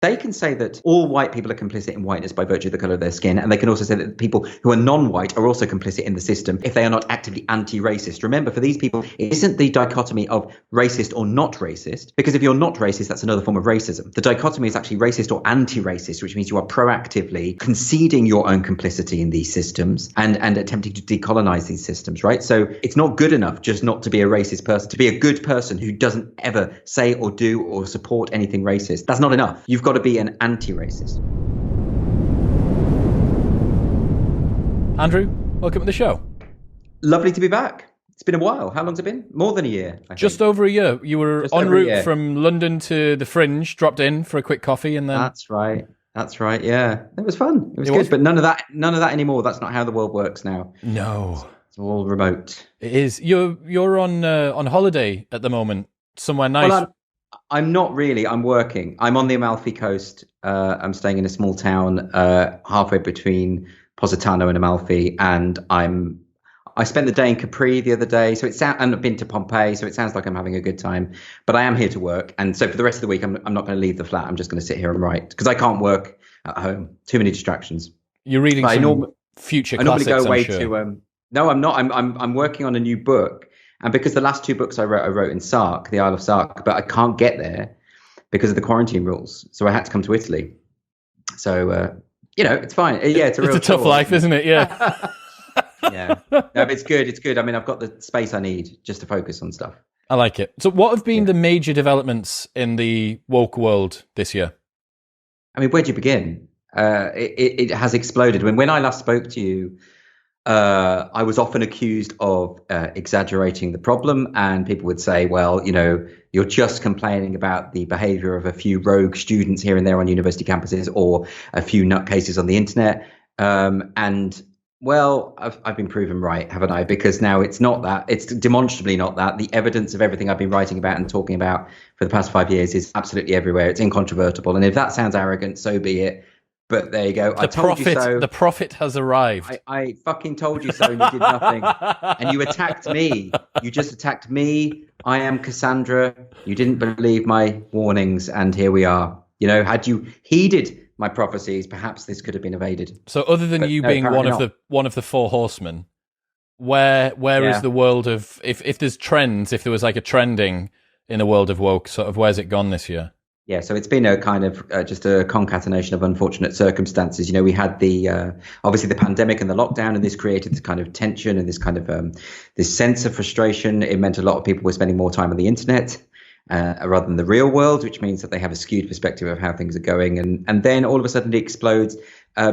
they can say that all white people are complicit in whiteness by virtue of the color of their skin. And they can also say that people who are non-white are also complicit in the system if they are not actively anti-racist. Remember, for these people, it isn't the dichotomy of racist or not racist, because if you're not racist, that's another form of racism. The dichotomy is actually racist or anti-racist, which means you are proactively conceding your own complicity in these systems and attempting to decolonize these systems, right? So it's not good enough just not to be a racist person, to be a good person who doesn't ever say or do or support anything racist. That's not enough. You've got to be an anti-racist. Andrew, welcome to the show. Lovely to be back. It's been a while. How long's it been? More than a year, I Just think. over a year. You were en route from London to the Fringe, dropped in for a quick coffee, and then... That's right. Yeah. It was fun. It was good, but none of that anymore. That's not how the world works now. No. It's all remote. It is. You're on holiday at the moment, somewhere nice. Well, I'm not really. I'm working. I'm on the Amalfi Coast. I'm staying in a small town halfway between Positano and Amalfi, and I spent the day in Capri the other day, and I've been to Pompeii, so it sounds like I'm having a good time. But I am here to work, and so for the rest of the week, I'm not going to leave the flat. I'm just going to sit here and write because I can't work at home. Too many distractions. You're reading future classics. I normally go away to. No, I'm not. I'm working on a new book, and because the last two books I wrote in Sark, the Isle of Sark, but I can't get there because of the quarantine rules. So I had to come to Italy. So it's fine. Yeah, it's a tough life, isn't it? Yeah. Yeah, no, but it's good. It's good. I mean, I've got the space I need just to focus on stuff. I like it. So what have been the major developments in the woke world this year? I mean, where do you begin? It has exploded. When I last spoke to you, I was often accused of exaggerating the problem, and people would say, well, you're just complaining about the behavior of a few rogue students here and there on university campuses or a few nutcases on the internet. Well, I've been proven right, haven't I? Because now it's not that. It's demonstrably not that. The evidence of everything I've been writing about and talking about for the past 5 years is absolutely everywhere. It's incontrovertible. And if that sounds arrogant, so be it. But there you go. I told you so. The prophet has arrived. I fucking told you so, and you did nothing. And you attacked me. You just attacked me. I am Cassandra. You didn't believe my warnings, and here we are. Had you heeded my prophecies, perhaps this could have been evaded. So other than being one of the four horsemen, where is the world of, if there's trends, if there was like a trending in the world of woke, sort of where's it gone this year? Yeah, so it's been a kind of just a concatenation of unfortunate circumstances. We had obviously the pandemic and the lockdown, and this created this kind of tension and this kind of this sense of frustration. It meant a lot of people were spending more time on the internet rather than the real world, which means that they have a skewed perspective of how things are going. And then all of a sudden it explodes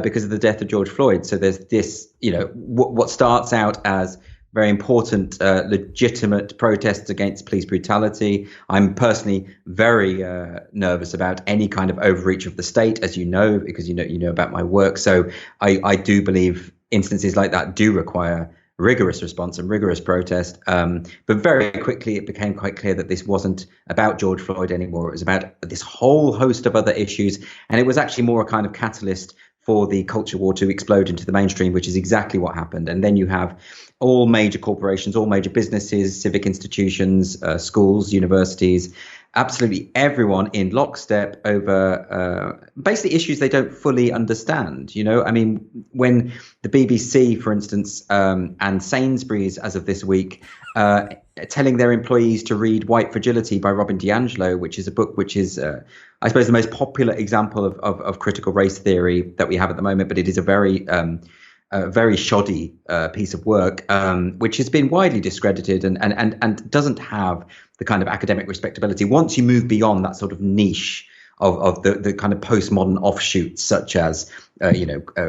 because of the death of George Floyd. So there's this, what starts out as very important, legitimate protests against police brutality. I'm personally very nervous about any kind of overreach of the state, as you know, because you know about my work. So I do believe instances like that do require rigorous response and rigorous protest. But very quickly, it became quite clear that this wasn't about George Floyd anymore. It was about this whole host of other issues. And it was actually more a kind of catalyst for the culture war to explode into the mainstream, which is exactly what happened. And then you have all major corporations, all major businesses, civic institutions, schools, universities, absolutely everyone in lockstep over basically issues they don't fully understand. I mean, when the BBC, for instance, and Sainsbury's, as of this week, telling their employees to read White Fragility by Robin DiAngelo, which is a book which is, I suppose, the most popular example of critical race theory that we have at the moment, but it is a very shoddy piece of work, which has been widely discredited and doesn't have the kind of academic respectability. Once you move beyond that sort of niche of the kind of postmodern offshoots, such as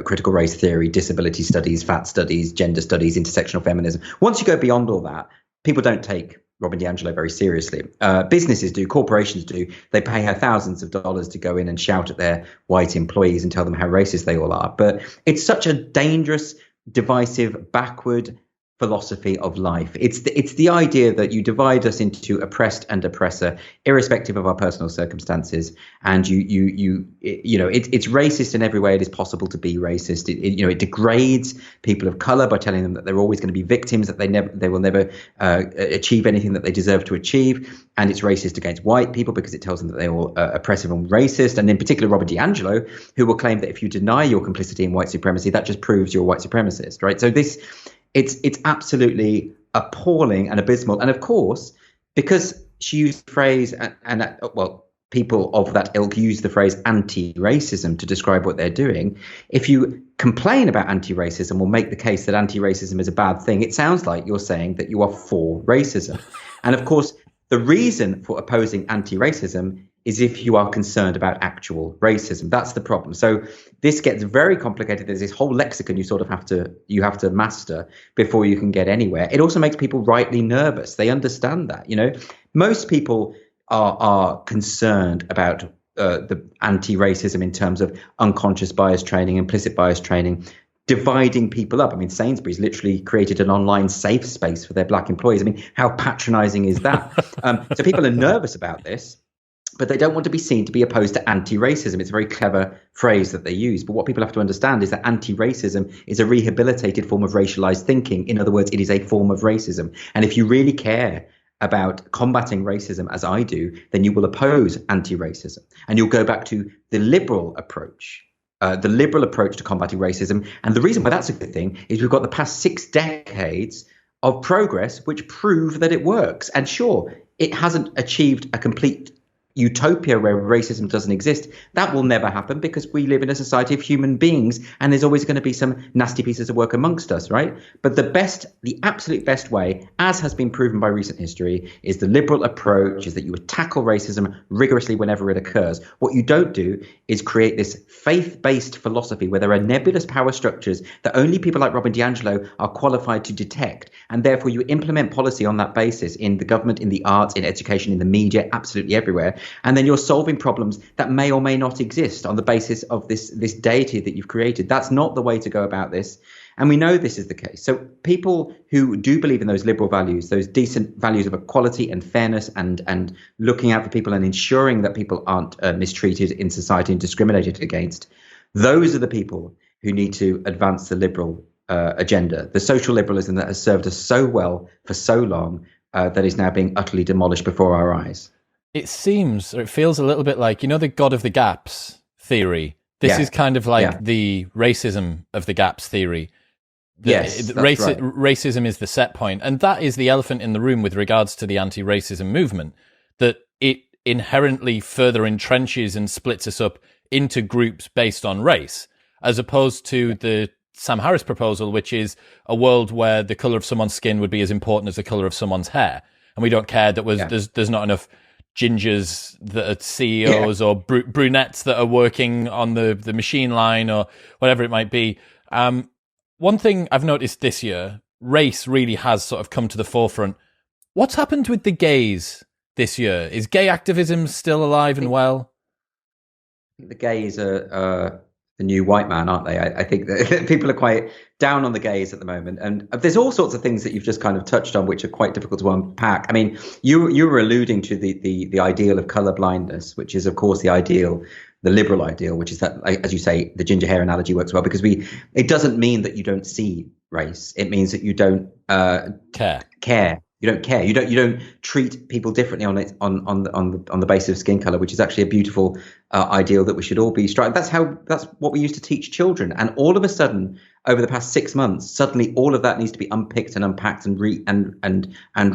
critical race theory, disability studies, fat studies, gender studies, intersectional feminism. Once you go beyond all that, people don't take Robin DiAngelo very seriously. Businesses do, corporations do. They pay her thousands of dollars to go in and shout at their white employees and tell them how racist they all are. But it's such a dangerous, divisive, backward, philosophy of life. It's the idea that you divide us into oppressed and oppressor, irrespective of our personal circumstances, and it's racist in every way it is possible to be racist. It degrades people of color by telling them that they're always going to be victims, that they will never achieve anything that they deserve to achieve, and it's racist against white people because it tells them that they're all oppressive and racist, and in particular Robert DiAngelo, who will claim that if you deny your complicity in white supremacy, that just proves you're a white supremacist, right? So it's absolutely appalling and abysmal. And of course, because she used the phrase, and people of that ilk use the phrase anti-racism to describe what they're doing. If you complain about anti-racism or make the case that anti-racism is a bad thing, it sounds like you're saying that you are for racism. And of course, the reason for opposing anti-racism is if you are concerned about actual racism. That's the problem. So this gets very complicated. There's this whole lexicon you have to master before you can get anywhere. It also makes people rightly nervous. They understand that, most people are concerned about the anti-racism in terms of unconscious bias training, implicit bias training, dividing people up. I mean, Sainsbury's literally created an online safe space for their black employees. I mean, how patronizing is that? So people are nervous about this, but they don't want to be seen to be opposed to anti-racism. It's a very clever phrase that they use. But what people have to understand is that anti-racism is a rehabilitated form of racialized thinking. In other words, it is a form of racism. And if you really care about combating racism, as I do, then you will oppose anti-racism. And you'll go back to the liberal approach to combating racism. And the reason why that's a good thing is we've got the past 6 decades of progress which prove that it works. And sure, it hasn't achieved a complete utopia where racism doesn't exist. That will never happen because we live in a society of human beings and there's always going to be some nasty pieces of work amongst us, right? But the absolute best way, as has been proven by recent history, is the liberal approach, is that you tackle racism rigorously whenever it occurs. What you don't do is create this faith-based philosophy where there are nebulous power structures that only people like Robin DiAngelo are qualified to detect. And therefore you implement policy on that basis in the government, in the arts, in education, in the media, absolutely everywhere. And then you're solving problems that may or may not exist on the basis of this deity that you've created. That's not the way to go about this. And we know this is the case. So people who do believe in those liberal values, those decent values of equality and fairness and looking out for people and ensuring that people aren't mistreated in society and discriminated against, those are the people who need to advance the liberal agenda, the social liberalism that has served us so well for so long that is now being utterly demolished before our eyes. It seems, or it feels a little bit like, the God of the gaps theory. This is kind of like the racism of the gaps theory. Racism is the set point. And that is the elephant in the room with regards to the anti-racism movement, that it inherently further entrenches and splits us up into groups based on race, as opposed to the Sam Harris proposal, which is a world where the color of someone's skin would be as important as the color of someone's hair. And we don't care that there's not enough gingers that are CEOs or brunettes that are working on the machine line or whatever it might be. One thing I've noticed this year, race really has sort of come to the forefront. What's happened with the gays this year? Is gay activism still alive and well? I think the gays are the new white man, aren't they? I think that people are quite down on the gays at the moment. And there's all sorts of things that you've just kind of touched on, which are quite difficult to unpack. I mean, you were alluding to the ideal of color blindness, which is, of course, the ideal, the liberal ideal, which is that, as you say, the ginger hair analogy works well because it doesn't mean that you don't see race. It means that you don't care. You don't care. You don't treat people differently on the basis of skin color, which is actually a beautiful ideal that we should all be striving. That's what we used to teach children. And all of a sudden, over the past 6 months, suddenly all of that needs to be unpicked and unpacked and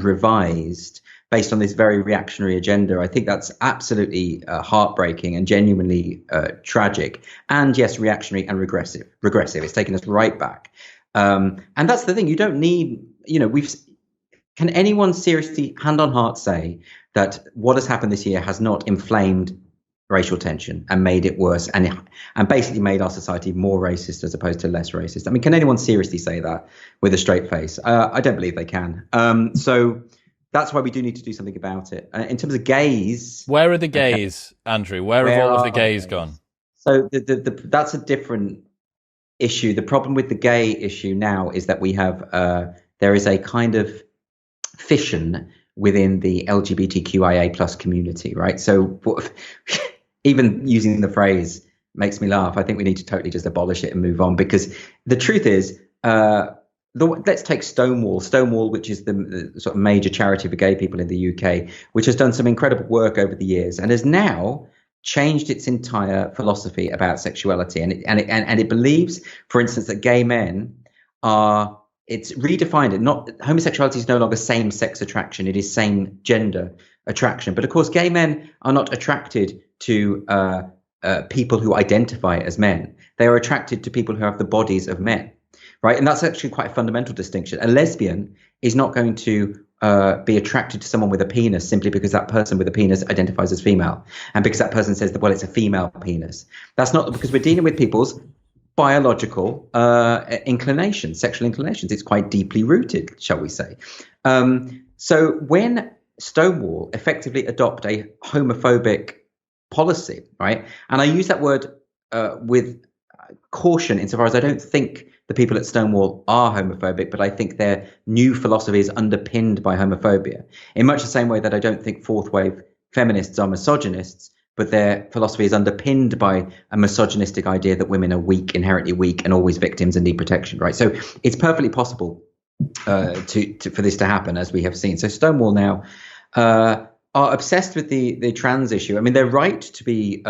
revised based on this very reactionary agenda. I think that's absolutely heartbreaking and genuinely tragic. And yes, reactionary and regressive. It's taken us right back. And that's the thing. You don't need. Can anyone seriously, hand on heart, say that what has happened this year has not inflamed racial tension and made it worse and basically made our society more racist as opposed to less racist? I mean, can anyone seriously say that with a straight face? I don't believe they can. So that's why we do need to do something about it. In terms of gays... Where are the gays, Andrew? Where have all of the gays gone? So that's a different issue. The problem with the gay issue now is that we have... there is a kind of fission within the LGBTQIA plus community, right? So even using the phrase makes me laugh. I think we need to totally just abolish it and move on, because the truth is, let's take Stonewall, which is the sort of major charity for gay people in the UK, which has done some incredible work over the years and has now changed its entire philosophy about sexuality. And it believes, for instance, that gay men are, it's redefined it. Not homosexuality is no longer same-sex attraction; it is same-gender attraction. But of course, gay men are not attracted to people who identify as men. They are attracted to people who have the bodies of men, right? And that's actually quite a fundamental distinction. A lesbian is not going to be attracted to someone with a penis simply because that person with a penis identifies as female, and because that person says that, well, it's a female penis. That's not, because we're dealing with people's biological inclinations, sexual inclinations. It's quite deeply rooted, shall we say. So when Stonewall effectively adopt a homophobic policy, right? And I use that word with caution insofar as I don't think the people at Stonewall are homophobic, but I think their new philosophy is underpinned by homophobia, in much the same way that I don't think fourth wave feminists are misogynists, but their philosophy is underpinned by a misogynistic idea that women are weak, inherently weak, and always victims and need protection, right? So it's perfectly possible for this to happen, as we have seen. So Stonewall now are obsessed with the trans issue. I mean, they're right to be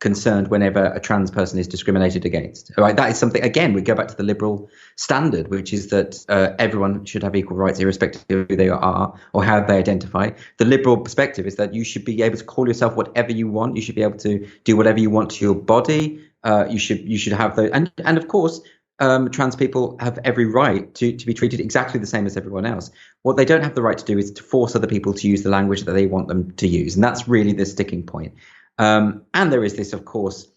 concerned whenever a trans person is discriminated against. Right? That is something, again, we go back to the liberal standard, which is that everyone should have equal rights irrespective of who they are or how they identify. The liberal perspective is that you should be able to call yourself whatever you want. You should be able to do whatever you want to your body. You should have those. And of course, trans people have every right to be treated exactly the same as everyone else. What they don't have the right to do is to force other people to use the language that they want them to use. And that's really the sticking point. And there is this, of course,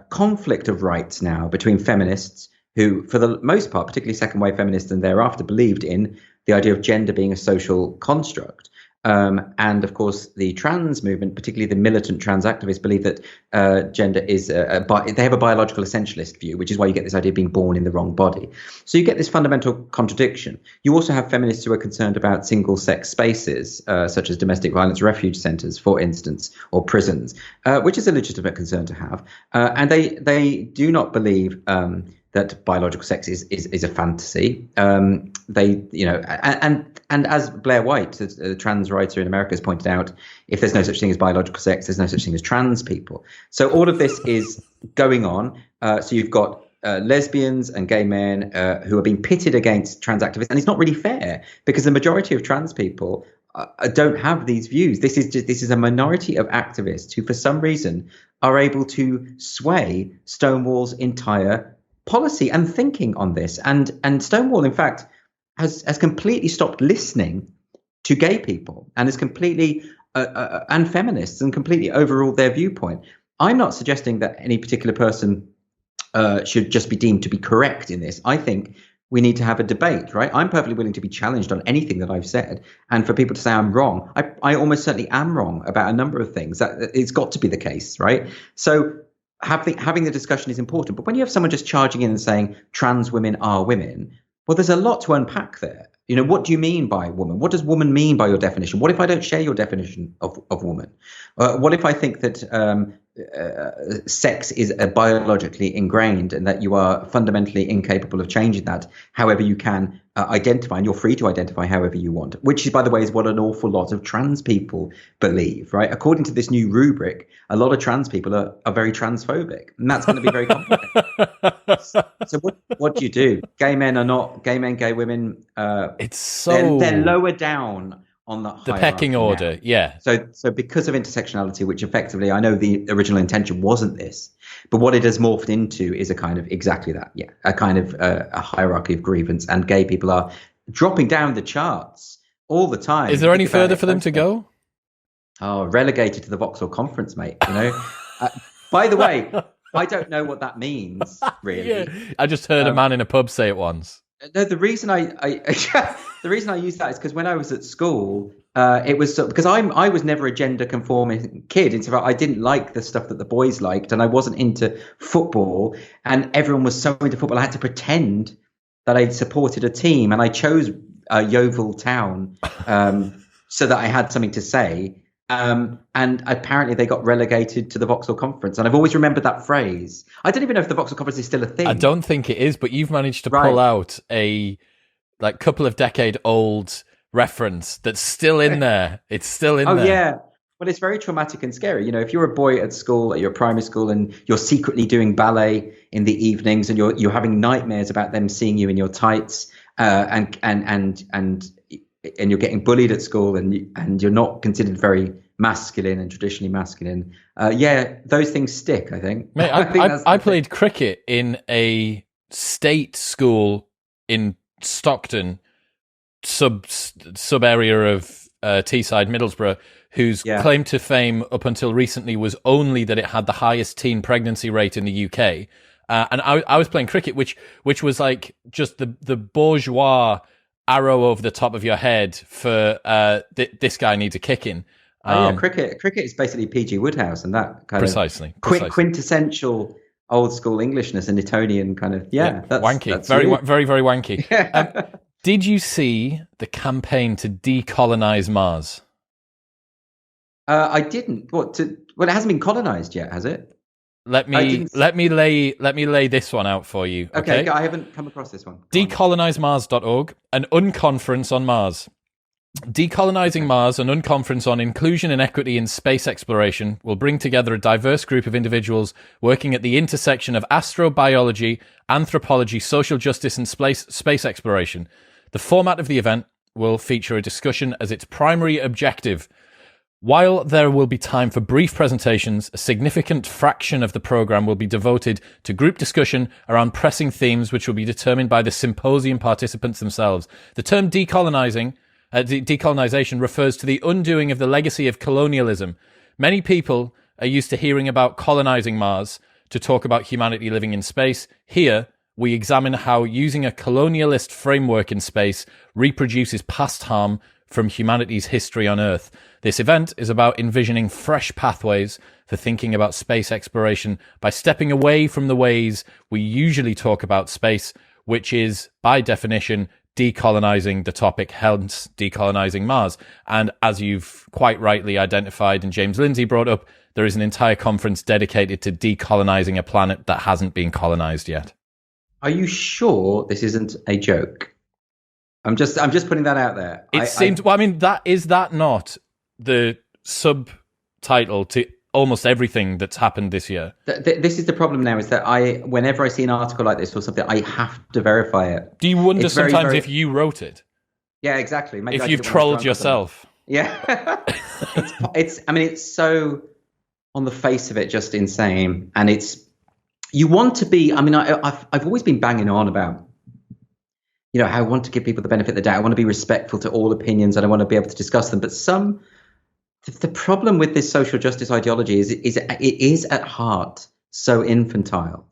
conflict of rights now between feminists who, for the most part, particularly second wave feminists and thereafter, believed in the idea of gender being a social construct. And of course, the trans movement, particularly the militant trans activists, believe that gender is they have a biological essentialist view, which is why you get this idea of being born in the wrong body. So you get this fundamental contradiction. You also have feminists who are concerned about single sex spaces, such as domestic violence refuge centres, for instance, or prisons, which is a legitimate concern to have. And they do not believe that biological sex is a fantasy. And as Blair White, a trans writer in America, has pointed out, if there's no such thing as biological sex, there's no such thing as trans people. So all of this is going on. So you've got lesbians and gay men who are being pitted against trans activists, and it's not really fair because the majority of trans people don't have these views. This is a minority of activists who, for some reason, are able to sway Stonewall's entire policy and thinking on this. And Stonewall, in fact, has completely stopped listening to gay people and is completely and feminists and completely overruled their viewpoint. I'm not suggesting that any particular person should just be deemed to be correct in this. I think we need to have a debate, right? I'm perfectly willing to be challenged on anything that I've said, and for people to say I'm wrong. I almost certainly am wrong about a number of things. It's got to be the case, right? So having the discussion is important. But when you have someone just charging in and saying trans women are women, well, there's a lot to unpack there. You know, what do you mean by woman? What does woman mean by your definition? What if I don't share your definition of woman? What if I think that sex is biologically ingrained and that you are fundamentally incapable of changing that however you can identify, and you're free to identify however you want, which, by the way, is what an awful lot of trans people believe, right? According to this new rubric, a lot of trans people are very transphobic, and that's going to be very complicated. So what do you do? Gay men, gay women, they're lower down on the pecking order. Yeah. So because of intersectionality, which effectively, I know the original intention wasn't this, but what it has morphed into is a kind of exactly that. Yeah. A kind of a hierarchy of grievance, and gay people are dropping down the charts all the time. Is there any further for them to go? Oh, relegated to the Vauxhall Conference, mate. You know, by the way, I don't know what that means, really. Yeah. I just heard a man in a pub say it once. No, the reason I use that is because when I was at school, it was because I was never a gender conforming kid. It's about I didn't like the stuff that the boys liked, and I wasn't into football, and everyone was so into football. I had to pretend that I supported a team, and I chose Yeovil Town so that I had something to say. And apparently they got relegated to the Vauxhall Conference. And I've always remembered that phrase. I don't even know if the Vauxhall Conference is still a thing. I don't think it is, but you've managed to pull out a couple of decade old reference that's still in there. It's still in there. Oh, yeah. Well, it's very traumatic and scary. If you're a boy at school, at your primary school, and you're secretly doing ballet in the evenings, and you're having nightmares about them seeing you in your tights, and you're getting bullied at school, and you're not considered very masculine and traditionally masculine. Those things stick, I think. Mate, I played cricket in a state school in Stockton, sub area of Teesside, Middlesbrough, whose claim to fame up until recently was only that it had the highest teen pregnancy rate in the UK. And I was playing cricket, which was like just the bourgeois arrow over the top of your head for this guy needs a kicking. Cricket is basically PG Woodhouse and that kind precisely. of quintessential old school Englishness and Etonian kind of that's wanky. That's very very wanky. Did you see the campaign to decolonize Mars? I didn't. Well, it hasn't been colonized yet, has it? Let me lay this one out for you. Okay, I haven't come across this one. Decolonizemars.org, an unconference on Mars. Decolonising Mars, an unconference on inclusion and equity in space exploration, will bring together a diverse group of individuals working at the intersection of astrobiology, anthropology, social justice, and space exploration. The format of the event will feature a discussion as its primary objective. While there will be time for brief presentations, a significant fraction of the programme will be devoted to group discussion around pressing themes which will be determined by the symposium participants themselves. The term decolonization refers to the undoing of the legacy of colonialism. Many people are used to hearing about colonizing Mars to talk about humanity living in space. Here, we examine how using a colonialist framework in space reproduces past harm from humanity's history on Earth. This event is about envisioning fresh pathways for thinking about space exploration by stepping away from the ways we usually talk about space, which is, by definition, decolonizing the topic, hence decolonizing Mars. And as you've quite rightly identified and James Lindsay brought up, there is an entire conference dedicated to decolonizing a planet that hasn't been colonized yet. Are you sure this isn't a joke? I'm just putting that out there. It seems. Well, I mean, is that not the subtitle to almost everything that's happened this year? This is the problem now, is that whenever I see an article like this or something, I have to verify it. Do you wonder sometimes if you wrote it? Yeah, exactly. Maybe if you've trolled yourself. Yeah. It's so, on the face of it, just insane. And you want to be, I've always been banging on about, how I want to give people the benefit of the doubt. I want to be respectful to all opinions and I want to be able to discuss them. But the problem with this social justice ideology is it is at heart so infantile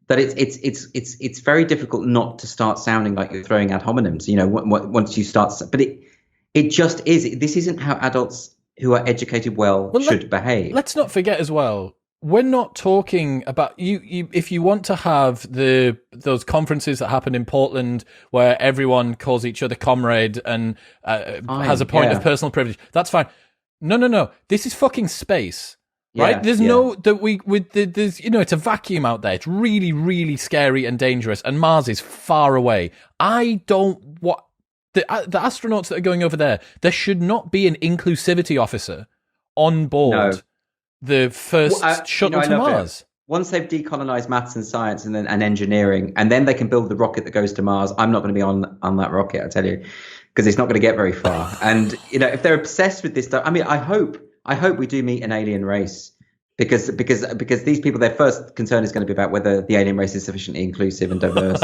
that it's very difficult not to start sounding like you're throwing ad hominems. Once you start, but it just is. This isn't how adults who are educated should behave. Let's not forget as well. We're not talking about you. If you want to have those conferences that happen in Portland where everyone calls each other comrade and has a point of personal privilege, that's fine. No. This is fucking space, right? There's it's a vacuum out there. It's really, really scary and dangerous, and Mars is far away. The astronauts that are going over there should not be an inclusivity officer on board. No. The first shuttle to Mars. Once they've decolonized maths and science and engineering, and then they can build the rocket that goes to Mars, I'm not going to be on that rocket, I tell you, because it's not going to get very far. And if they're obsessed with this stuff, I hope we do meet an alien race, because these people, their first concern is going to be about whether the alien race is sufficiently inclusive and diverse,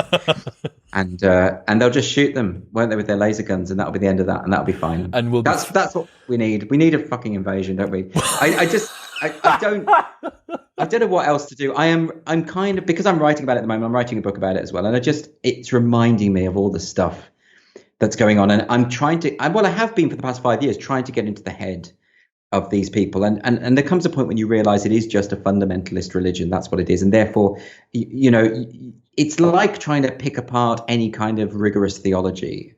and they'll just shoot them, won't they, with their laser guns, and that'll be the end of that, and that'll be fine. And that's what we need. We need a fucking invasion, don't we? I don't know what else to do. I'm kind of, because I'm writing about it at the moment, I'm writing a book about it as well. And it's reminding me of all the stuff that's going on. And I'm trying to, I have been for the past 5 years trying to get into the head of these people, and there comes a point when you realize it is just a fundamentalist religion. That's what it is, and therefore, it's like trying to pick apart any kind of rigorous theology.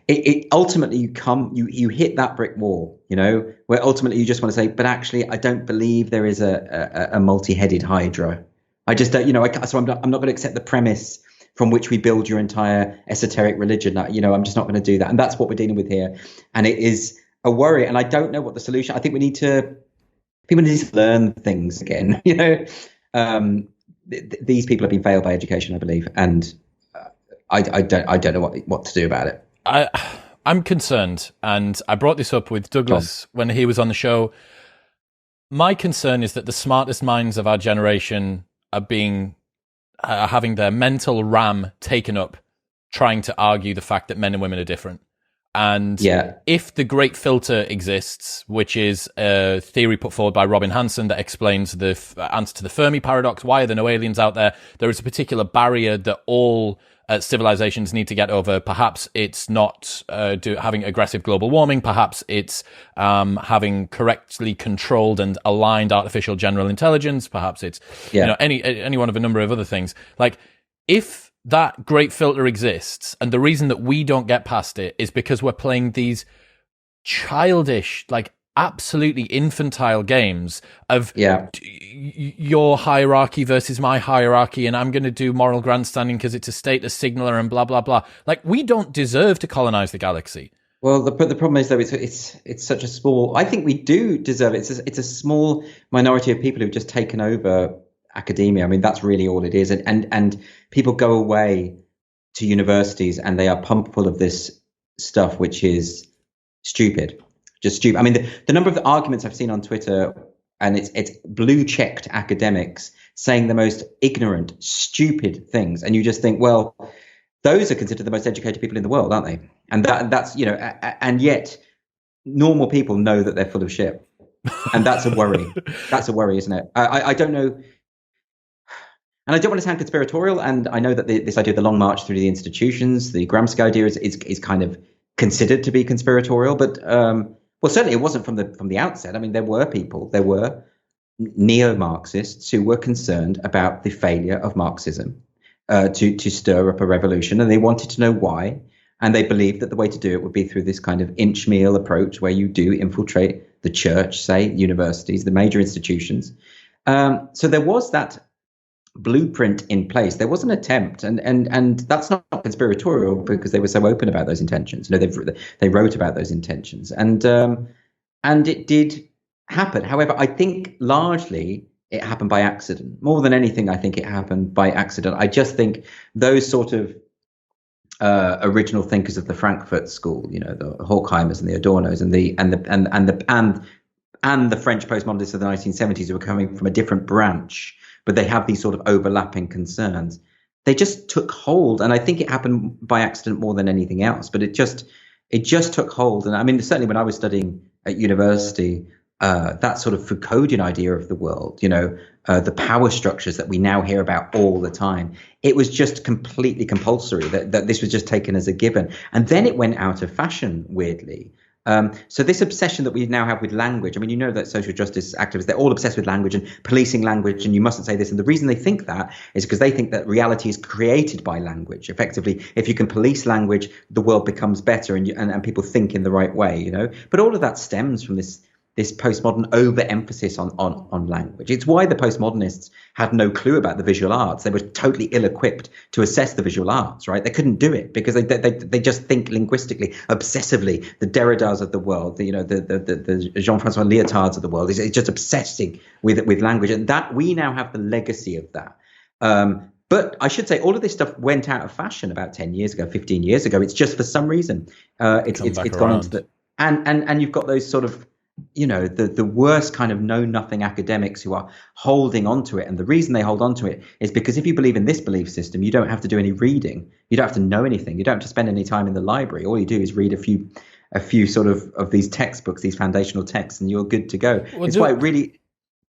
It ultimately you hit that brick wall, where ultimately you just want to say, but actually I don't believe there is a multi-headed hydra. I just don't, so I'm not going to accept the premise from which we build your entire esoteric religion. I'm just not going to do that. And that's what we're dealing with here. And it is a worry. And I don't know what the solution. I think people need to learn things again. These people have been failed by education, I believe. And I don't know what to do about it. I'm concerned, and I brought this up with Douglas when he was on the show. My concern is that the smartest minds of our generation are having their mental RAM taken up trying to argue the fact that men and women are different. And if the great filter exists, which is a theory put forward by Robin Hanson that explains the answer to the Fermi paradox, why are there no aliens out there? There is a particular barrier that all civilizations need to get over. Perhaps it's not having aggressive global warming. Perhaps it's having correctly controlled and aligned artificial general intelligence. Perhaps it's any one of a number of other things. Like, if that great filter exists, and the reason that we don't get past it is because we're playing these childish, like absolutely infantile games of your hierarchy versus my hierarchy, and I'm going to do moral grandstanding because it's a status signaler and blah blah blah. Like, we don't deserve to colonize the galaxy. Well, the problem is, though, it's such a small. I think we do deserve it. It's a small minority of people who've just taken over academia. I mean, that's really all it is. And people go away to universities and they are pumped full of this stuff, which is stupid. Just stupid. I mean, the number of the arguments I've seen on Twitter, and it's blue checked academics saying the most ignorant, stupid things, and you just think, well, those are considered the most educated people in the world, aren't they? And that's and yet normal people know that they're full of shit, and that's a worry. That's a worry, isn't it? I don't know. And I don't want to sound conspiratorial, and I know that this idea of the long march through the institutions, the Gramsci idea, is kind of considered to be conspiratorial, but well, certainly it wasn't from the outset. I mean, there were neo-Marxists who were concerned about the failure of Marxism to stir up a revolution, and they wanted to know why, and they believed that the way to do it would be through this kind of inchmeal approach where you do infiltrate the church, say universities, the major institutions. So there was that blueprint in place. There was an attempt, and that's not conspiratorial because they were so open about those intentions. They wrote about those intentions, and it did happen. However, I think largely it happened by accident. More than anything, I think it happened by accident. I just think those sort of original thinkers of the Frankfurt School, the Horkheimers and the Adornos and the French postmodernists of the 1970s, who were coming from a different branch, but they have these sort of overlapping concerns. They just took hold, and I think it happened by accident more than anything else. But it just took hold, and I mean, certainly when I was studying at university, that sort of Foucauldian idea of the world, the power structures that we now hear about all the time, it was just completely compulsory. That this was just taken as a given, and then it went out of fashion, weirdly. So this obsession that we now have with language, I mean, that social justice activists, they're all obsessed with language and policing language, and you mustn't say this. And the reason they think that is because they think that reality is created by language. Effectively, if you can police language, the world becomes better, and people think in the right way, But all of that stems from this postmodern overemphasis on language. It's why the postmodernists had no clue about the visual arts. They were totally ill-equipped to assess the visual arts, right? They couldn't do it because they just think linguistically, obsessively. The Derridas of the world, the Jean-Francois Lyotards of the world, is just obsessing with language, and that we now have the legacy of that. But I should say, all of this stuff went out of fashion about 10 years ago, 15 years ago. It's just for some reason it's gone into the and you've got those sort of the worst kind of know-nothing academics who are holding on to it. And the reason they hold on to it is because if you believe in this belief system, you don't have to do any reading. You don't have to know anything. You don't have to spend any time in the library. All you do is read a few sort of these textbooks, these foundational texts, and you're good to go. Well, it's why it really...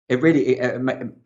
It really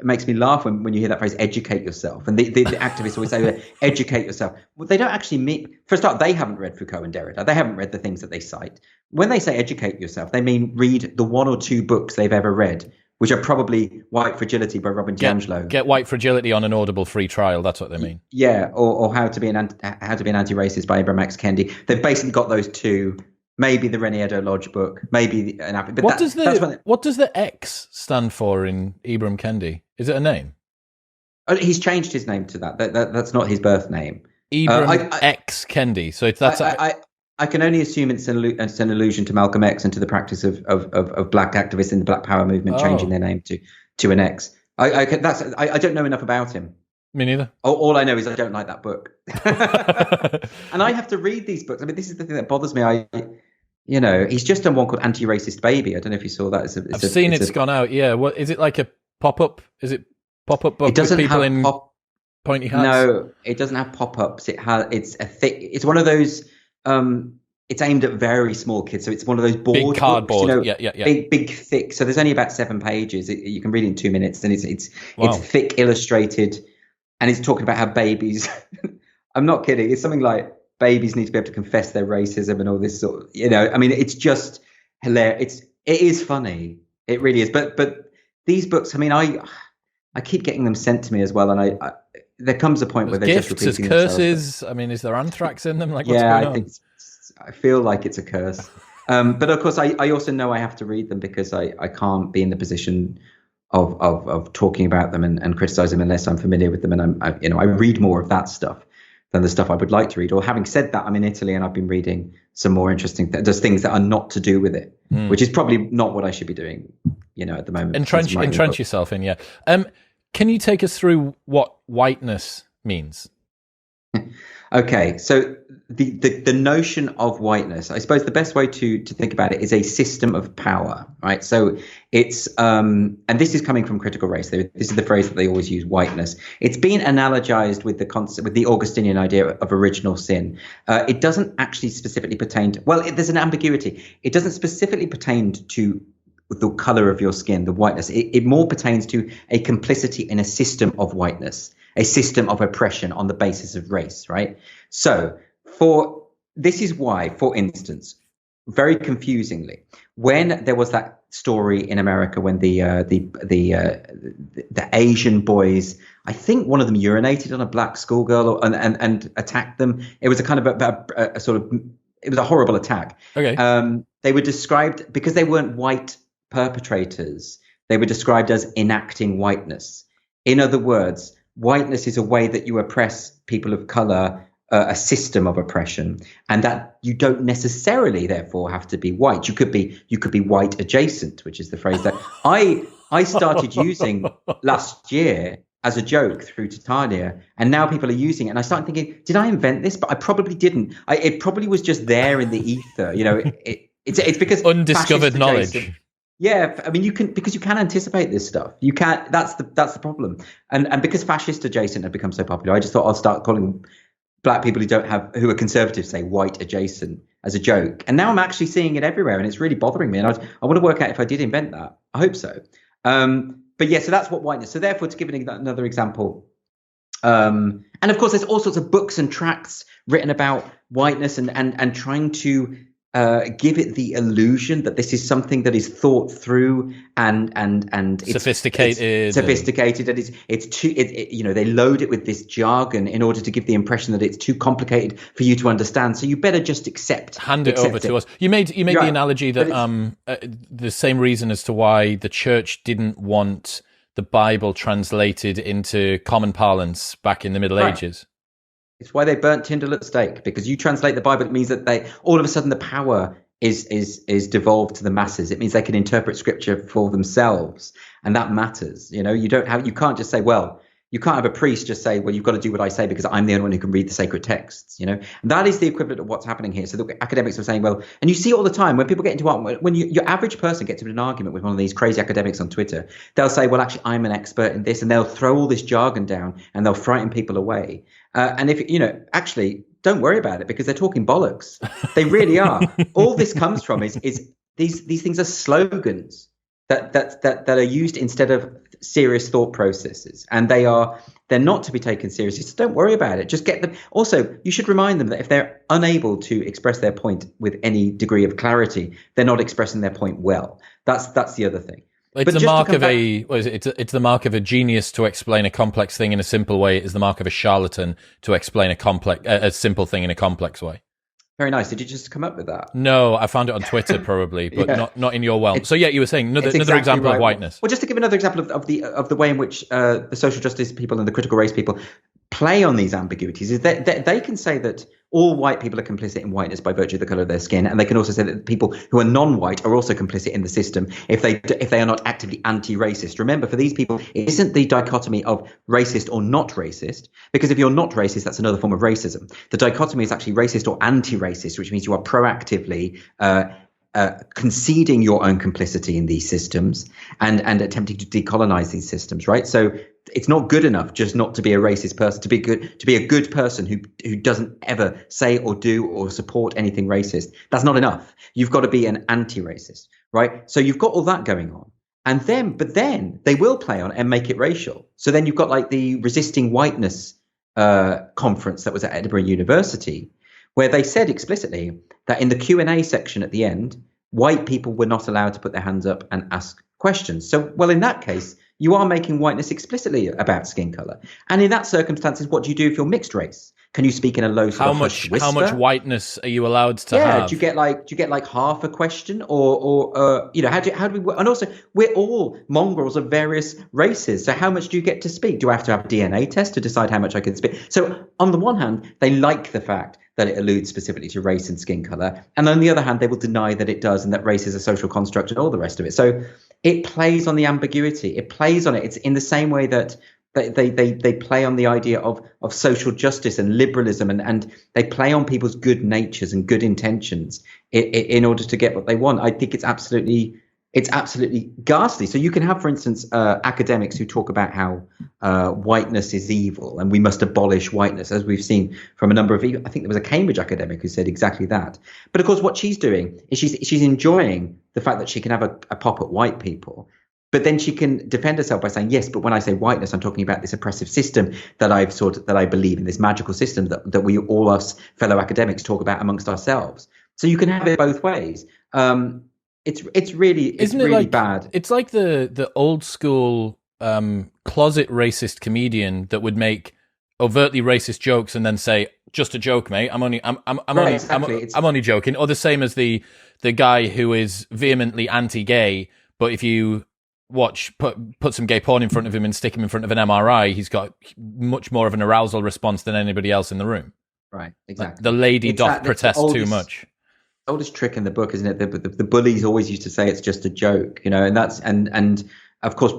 makes me laugh when you hear that phrase, educate yourself. And the activists always say, educate yourself. Well, they don't actually mean, for a start, they haven't read Foucault and Derrida. They haven't read the things that they cite. When they say educate yourself, they mean read the 1 or 2 books they've ever read, which are probably White Fragility by Robin DiAngelo. Get White Fragility on an Audible free trial. That's what they mean. Yeah, or How to Be an Anti-Racist by Ibram X. Kendi. They've basically got those 2. Maybe the Rene Edo Lodge book, maybe but what does the X stand for in Ibram Kendi? Is it a name? He's changed his name to that. That's not his birth name. Ibram X Kendi. So I can only assume it's an allusion to Malcolm X and to the practice of black activists in the Black Power movement changing their name to an X. I don't know enough about him. Me neither. All I know is I don't like that book, and I have to read these books. I mean, this is the thing that bothers me. He's just done one called Anti-Racist Baby. I don't know if you saw that. I've seen it's gone out. Yeah. What is it, like a pop-up? Is it pop-up book with people in pointy hats? No, it doesn't have pop-ups. It's one of those. It's aimed at very small kids, so it's one of those board big cardboard. Books, Yeah. Big, thick. So there's only about 7 pages. You can read it in 2 minutes, and it's thick, illustrated, and it's talking about how babies. I'm not kidding. It's something like, babies need to be able to confess their racism and all this sort of, I mean, it's just hilarious. It is funny. It really is. But these books, I mean, I keep getting them sent to me as well. And there comes a point where they're gifts, just repeating curses. themselves. I mean, is there anthrax in them? Like, what's going on? I feel like it's a curse. But of course, I also know I have to read them because I can't be in the position of talking about them and criticize them unless I'm familiar with them. And I read more of that stuff than the stuff I would like to read. Or having said that, I'm in Italy and I've been reading some more interesting there's things that are not to do with it, which is probably not what I should be doing, at the moment. Entrench yourself in, yeah. Can you take us through what whiteness means? Okay, so the notion of whiteness, I suppose the best way to think about it is a system of power, right? So it's and this is coming from critical race theory. This is the phrase that they always use, whiteness. It's been analogized with the concept, with the Augustinian idea of original sin. It doesn't actually specifically pertain to, there's an ambiguity. It doesn't specifically pertain to the color of your skin, the whiteness. It more pertains to a complicity in a system of whiteness, a system of oppression on the basis of race, right? So this is why, for instance, very confusingly, when there was that story in America when the Asian boys, I think one of them urinated on a black schoolgirl and attacked them. It was a kind of a sort of, it was a horrible attack. Okay. They were described, because they weren't white perpetrators, they were described as enacting whiteness. In other words, whiteness is a way that you oppress people of color, a system of oppression, and that you don't necessarily therefore have to be white. You could be white adjacent, which is the phrase that I started using last year as a joke through Titania, and now people are using it. And I started thinking, did I invent this? But I probably didn't. It probably was just there in the ether. It's because undiscovered knowledge. Yeah, I mean, you can anticipate this stuff. You can't. That's the problem. And because fascist adjacent had become so popular, I just thought I'll start calling black people who are conservative, say white adjacent, as a joke. And now I'm actually seeing it everywhere, and it's really bothering me. And I want to work out if I did invent that. I hope so. But yeah, so that's what whiteness. So therefore, to give another example, and of course, there's all sorts of books and tracts written about whiteness and trying to give it the illusion that this is something that is thought through and it's sophisticated, and it's too, they load it with this jargon in order to give the impression that it's too complicated for you to understand. So you better just hand it over to us. You made the analogy that the same reason as to why the church didn't want the Bible translated into common parlance back in the Middle Ages. It's why they burnt Tyndall at the stake, because you translate the Bible, it means that all of a sudden the power is devolved to the masses. It means they can interpret scripture for themselves, and that matters. You can't just say, you can't have a priest just say, well, you've got to do what I say because I'm the only one who can read the sacred texts. And that is the equivalent of what's happening here. So the academics are saying, and you see all the time when people get into when your average person gets into an argument with one of these crazy academics on Twitter, they'll say, well, actually, I'm an expert in this, and they'll throw all this jargon down and they'll frighten people away. And if actually, don't worry about it because they're talking bollocks. They really are. All this comes from is these things are slogans. that are used instead of serious thought processes, and they're not to be taken seriously. So don't worry about it. Just get them. Also, you should remind them that if they're unable to express their point with any degree of clarity, they're not expressing their point well. That's the other thing. It's the mark of it's the mark of a genius to explain a complex thing in a simple way. It is the mark of a charlatan to explain a simple thing in a complex way. Very nice. Did you just come up with that? No, I found it on Twitter probably, but not in your realm. So yeah, you were saying another example of whiteness. Well, just to give another example of the way in which the social justice people and the critical race people play on these ambiguities is that they can say that all white people are complicit in whiteness by virtue of the color of their skin, and they can also say that people who are non-white are also complicit in the system if they are not actively anti-racist. Remember, for these people, it isn't the dichotomy of racist or not racist, because if you're not racist, that's another form of racism. The dichotomy is actually racist or anti-racist, which means you are proactively conceding your own complicity in these systems and attempting to decolonize these systems, right? So it's not good enough just not to be a racist person, to be a good person who doesn't ever say or do or support anything racist. That's not enough. You've got to be an anti-racist, right? So you've got all that going on. But then they will play on it and make it racial. So then you've got like the Resisting Whiteness conference that was at Edinburgh University, where they said explicitly that in the Q&A section at the end, white people were not allowed to put their hands up and ask questions. So, well, in that case, you are making whiteness explicitly about skin color. And in that circumstances, what do you do if you're mixed race? Can you speak in a low sort of hushed whisper? How much whiteness are you allowed to have? Do you get like half a question, or how do we? And also, we're all mongrels of various races. So how much do you get to speak? Do I have to have a DNA test to decide how much I can speak? So on the one hand, they like the fact that it alludes specifically to race and skin color, and on the other hand, they will deny that it does, and that race is a social construct and all the rest of it. So it plays on the ambiguity. It plays on it. It's in the same way that they play on the idea of social justice and liberalism, and they play on people's good natures and good intentions in order to get what they want. I think it's absolutely ghastly. So you can have, for instance, academics who talk about how whiteness is evil and we must abolish whiteness, as we've seen from a number of, I think there was a Cambridge academic who said exactly that. But of course, what she's doing is she's enjoying the fact that she can have a pop at white people. But then she can defend herself by saying, yes, but when I say whiteness, I'm talking about this oppressive system that I believe in, this magical system that we all, us fellow academics, talk about amongst ourselves. So you can have it both ways. It's really bad. It's like the old school closet racist comedian that would make overtly racist jokes and then say, "Just a joke, mate. I'm only joking." Or the same as the guy who is vehemently anti-gay, but if you put some gay porn in front of him and stick him in front of an MRI, he's got much more of an arousal response than anybody else in the room. Right, exactly. Like the lady doth protest too much. Oldest trick in the book, isn't it? The bullies always used to say it's just a joke, and that's and of course,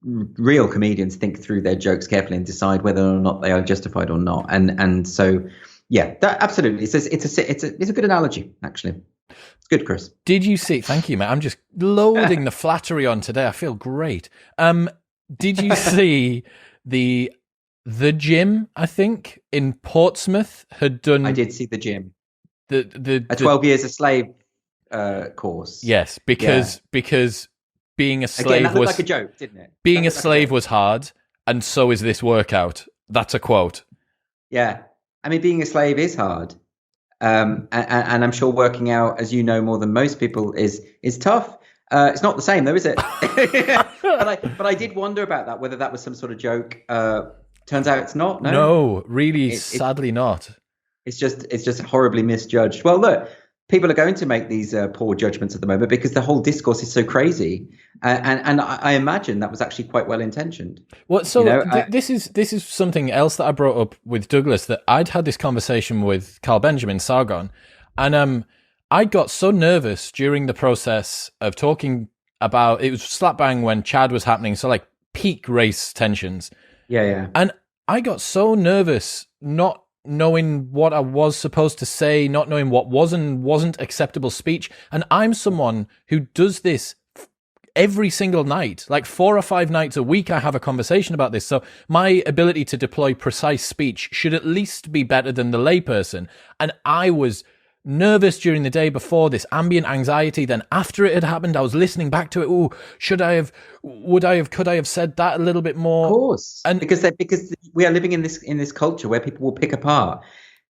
real comedians think through their jokes carefully and decide whether or not they are justified or not. And so, yeah, that absolutely, it's a good analogy, actually. It's good, Chris. Did you see? Thank you, mate. I'm just loading the flattery on today. I feel great. Did you see the gym? I think in Portsmouth had done. I did see the gym. The 12 years a slave course. Yes, because being a slave that looked like a joke, didn't it? Being a slave was hard, and so is this workout. That's a quote. Yeah, I mean, being a slave is hard. And I'm sure working out, as you know more than most people, is tough. It's not the same though, is it? but I did wonder about that, whether that was some sort of joke. Turns out it's not. No, really, sadly not. It's just horribly misjudged. Well, look, people are going to make these poor judgments at the moment because the whole discourse is so crazy, and I imagine that was actually quite well intentioned. Well, so this is something else that I brought up with Douglas, that I'd had this conversation with Carl Benjamin Sargon, and I got so nervous during the process of talking about, it was slap bang when Chad was happening, so like peak race tensions. Yeah. And I got so nervous not knowing what I was supposed to say, not knowing what was and wasn't acceptable speech. And I'm someone who does this every single night, like 4 or 5 nights a week. I have a conversation about this. So my ability to deploy precise speech should at least be better than the layperson. And I was nervous during the day before, this ambient anxiety. Then after it had happened, I was listening back to it. Oh, could I have said that a little bit more? Of course, And because we are living in this culture where people will pick apart,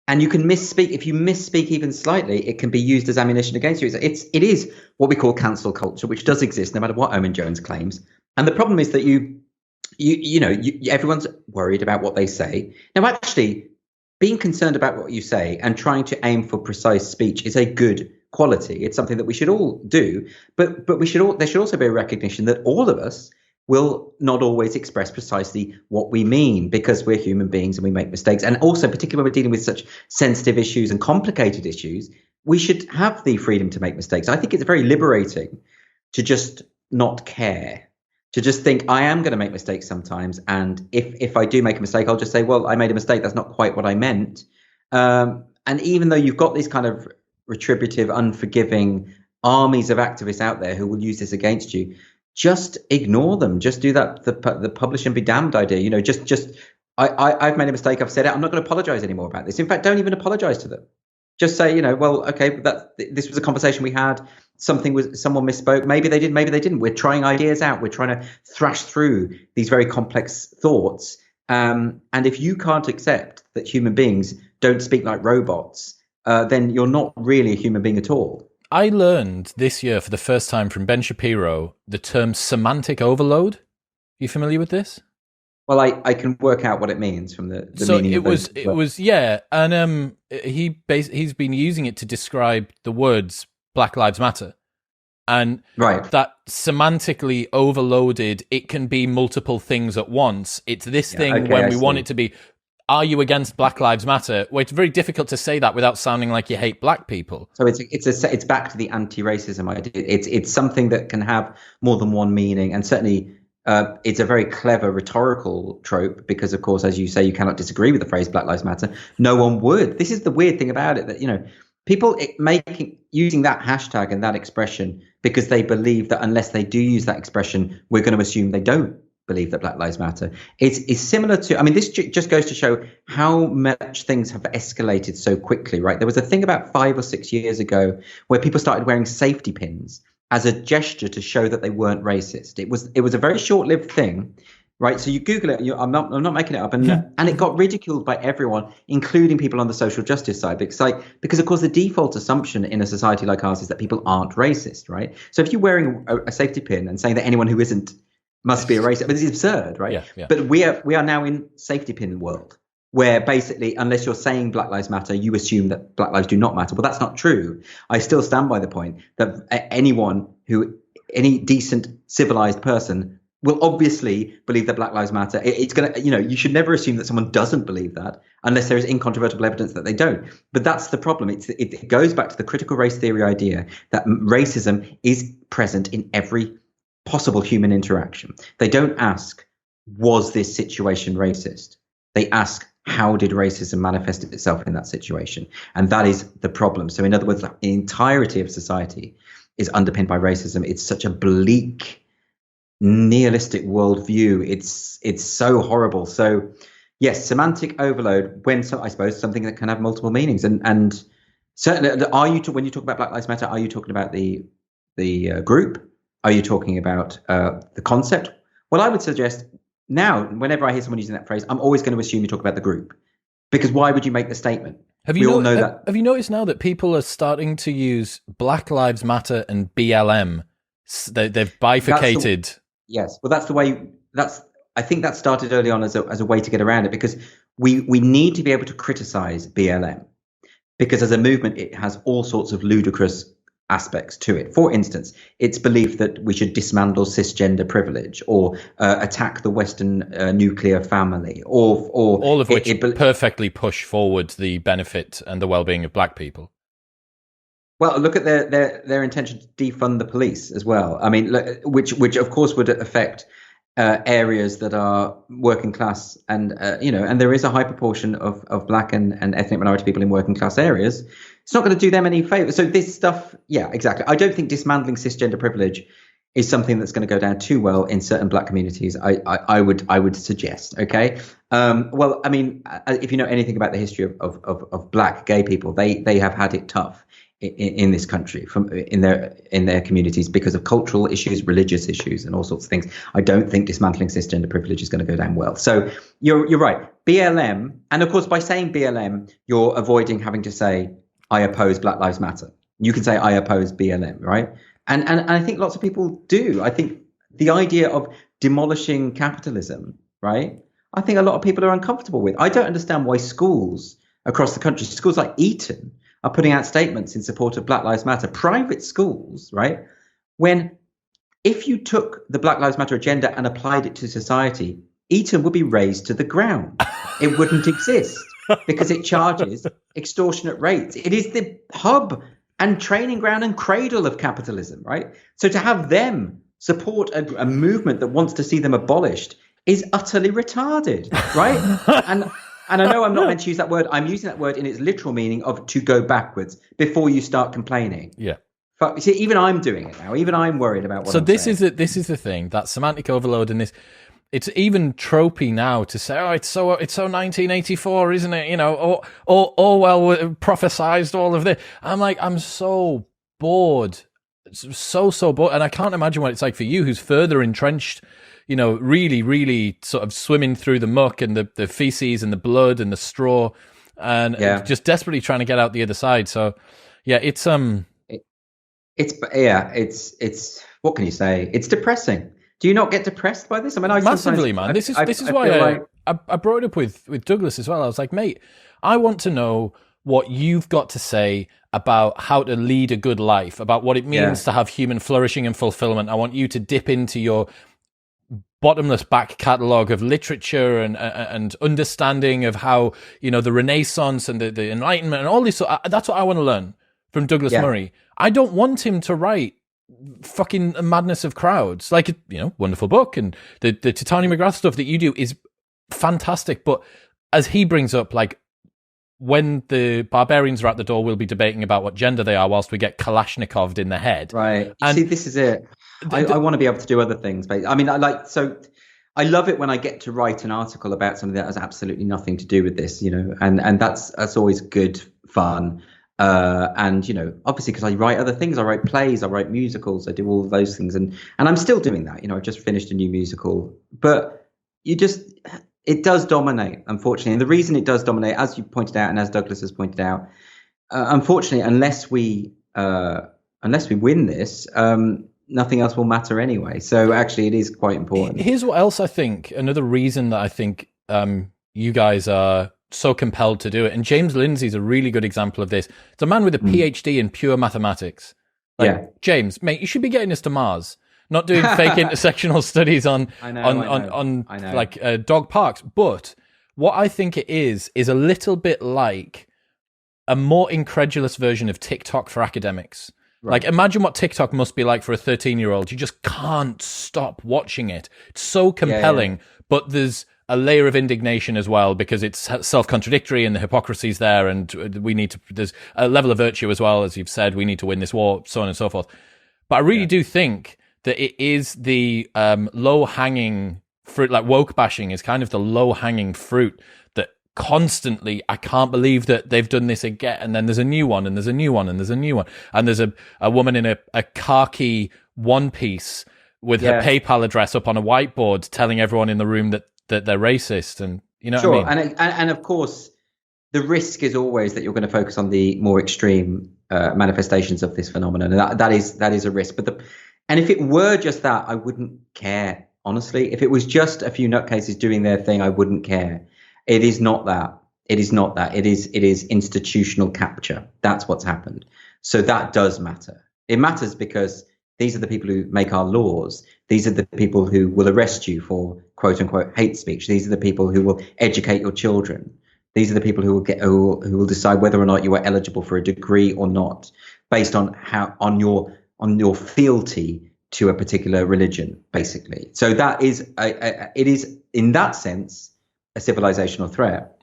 and you can misspeak. If you misspeak even slightly, it can be used as ammunition against you. It is what we call cancel culture, which does exist no matter what Owen Jones claims. And the problem is that everyone's worried about what they say. Now, actually, being concerned about what you say and trying to aim for precise speech is a good quality. It's something that we should all do, but there should also be a recognition that all of us will not always express precisely what we mean, because we're human beings and we make mistakes. And also, particularly when we're dealing with such sensitive issues and complicated issues, we should have the freedom to make mistakes. I think it's very liberating to just not care. To just think, I am going to make mistakes sometimes, and if I do make a mistake, I'll just say, well, I made a mistake. That's not quite what I meant. And even though you've got these kind of retributive, unforgiving armies of activists out there who will use this against you, just ignore them. Just do that the publish and be damned idea. I've made a mistake. I've said it. I'm not going to apologize anymore about this. In fact, don't even apologize to them. Just say, well, okay, this was a conversation we had. Someone misspoke. Maybe they did, maybe they didn't. We're trying ideas out. We're trying to thrash through these very complex thoughts. And if you can't accept that human beings don't speak like robots, then you're not really a human being at all. I learned this year for the first time from Ben Shapiro the term semantic overload. Are you familiar with this? Well, I can work out what it means from the so meaning. It was yeah, and he's been using it to describe the words Black Lives Matter, and right. That semantically overloaded, it can be multiple things at once. It's this thing when we want it to be. Are you against Black Lives Matter? Well, it's very difficult to say that without sounding like you hate black people. So it's back to the anti-racism idea. It's something that can have more than one meaning, and certainly. It's a very clever rhetorical trope because, of course, as you say, you cannot disagree with the phrase Black Lives Matter. No one would. This is the weird thing about it, that, people using that hashtag and that expression because they believe that unless they do use that expression, we're going to assume they don't believe that Black Lives Matter. It's similar to, this just goes to show how much things have escalated so quickly, right? There was a thing about 5 or 6 years ago where people started wearing safety pins as a gesture to show that they weren't racist. It was a very short-lived thing, right? So you Google it. I'm not making it up, and it got ridiculed by everyone, including people on the social justice side, because of course the default assumption in a society like ours is that people aren't racist, right? So if you're wearing a safety pin and saying that anyone who isn't must be a racist, but this is absurd, right? Yeah. But we are now in safety pin world, where basically, unless you're saying Black Lives Matter, you assume that Black lives do not matter. Well, that's not true. I still stand by the point that any decent, civilized person will obviously believe that Black Lives Matter. It's going to, you should never assume that someone doesn't believe that unless there is incontrovertible evidence that they don't. But that's the problem. It goes back to the critical race theory idea that racism is present in every possible human interaction. They don't ask, was this situation racist? They ask, how did racism manifest itself in that situation? And that is the problem. So in other words, the entirety of society is underpinned by racism. It's such a bleak, nihilistic worldview. It's so horrible. So yes, semantic overload, I suppose something that can have multiple meanings. And certainly, when you talk about Black Lives Matter, are you talking about the group? Are you talking about the concept? Well, I would suggest now, whenever I hear someone using that phrase, I'm always going to assume you talk about the group, because why would you make the statement? Have you noticed now that people are starting to use Black Lives Matter and BLM? They've bifurcated. Yes, well, that's the way. I think that started early on as a way to get around it, because we need to be able to criticize BLM, because as a movement it has all sorts of ludicrous aspects to it. For instance, its belief that we should dismantle cisgender privilege, or attack the Western nuclear family, or all of which perfectly push forward the benefit and the well-being of black people. Well, look at their intention to defund the police as well. Which of course would affect areas that are working class, and and there is a high proportion of black and ethnic minority people in working class areas. It's not going to do them any favors. So this stuff, yeah, exactly. I don't think dismantling cisgender privilege is something that's going to go down too well in certain black communities. I would suggest. Okay. Well, I mean, if you know anything about the history of black gay people, they have had it tough in this country in their communities because of cultural issues, religious issues, and all sorts of things. I don't think dismantling cisgender privilege is going to go down well. So you're right. BLM, and of course by saying BLM, you're avoiding having to say I oppose Black Lives Matter. You can say I oppose BLM, right? And I think lots of people do. I think the idea of demolishing capitalism, right? I think a lot of people are uncomfortable with. I don't understand why schools across the country, schools like Eton, are putting out statements in support of Black Lives Matter, private schools, right? When if you took the Black Lives Matter agenda and applied it to society, Eton would be razed to the ground. It wouldn't exist because it charges extortionate rates. It is the hub and training ground and cradle of capitalism, right? So to have them support a movement that wants to see them abolished is utterly retarded, right? And I know I'm not meant to use that word. I'm using that word in its literal meaning of to go backwards before you start complaining. Yeah. But see, even I'm doing it now. Even I'm worried about what. So I'm this saying. is the thing, that semantic overload and this. It's even tropey now to say, oh, it's so 1984, isn't it? You know, Orwell prophesized all of this. I'm like, I'm so bored, so bored, and I can't imagine what it's like for you, who's further entrenched. You know, really, really sort of swimming through the muck and the feces and the blood and the straw, and just desperately trying to get out the other side. So, yeah, it's what can you say? It's depressing. Do you not get depressed by this? I mean, massively, man. This is why I brought it up with Douglas as well. I was like, mate, I want to know what you've got to say about how to lead a good life, about what it means to have human flourishing and fulfillment. I want you to dip into your bottomless back catalogue of literature and understanding of how, you know, the Renaissance and the Enlightenment and all this. So that's what I want to learn from Douglas Murray. I don't want him to write fucking Madness of Crowds, like, you know, wonderful book, and the Titania McGrath stuff that you do is fantastic. But as he brings up, like, when the barbarians are at the door, we'll be debating about what gender they are whilst we get Kalashnikoved in the head. Right. See, this is it. I want to be able to do other things, but I mean, I love it when I get to write an article about something that has absolutely nothing to do with this, you know, and that's always good fun. And, you know, obviously because I write other things, I write plays, I write musicals, I do all of those things. And I'm still doing that. You know, I've just finished a new musical, but it does dominate, unfortunately. And the reason it does dominate, as you pointed out, and as Douglas has pointed out, unfortunately, unless we win this, nothing else will matter anyway. So actually, it is quite important. Here's what else I think. Another reason that I think you guys are so compelled to do it. And James Lindsay's a really good example of this. It's a man with a PhD in pure mathematics. Like, James, mate, you should be getting us to Mars, not doing fake intersectional studies on dog parks. But what I think it is a little bit like a more incredulous version of TikTok for academics. Right. Like, imagine what TikTok must be like for a 13-year-old. You just can't stop watching it. It's so compelling, but there's a layer of indignation as well because it's self-contradictory and the hypocrisy's there, and there's a level of virtue as well, as you've said. We need to win this war, so on and so forth. But I really do think that it is the low-hanging fruit, like woke bashing is kind of the low-hanging fruit that constantly, I can't believe that they've done this again, and then there's a new one, and there's a new one, and there's a new one, and there's a woman in a khaki one-piece with her PayPal address up on a whiteboard telling everyone in the room that they're racist, and you know what I mean? And of course, the risk is always that you're going to focus on the more extreme manifestations of this phenomenon, and that is a risk. And if it were just that, I wouldn't care, honestly. If it was just a few nutcases doing their thing, I wouldn't care. It is not that. It is not that. It is institutional capture. That's what's happened. So that does matter. It matters because these are the people who make our laws. These are the people who will arrest you for quote unquote hate speech. These are the people who will educate your children. These are the people who will decide whether or not you are eligible for a degree or not, based on your fealty to a particular religion, basically. So that is it is in that sense a civilizational threat,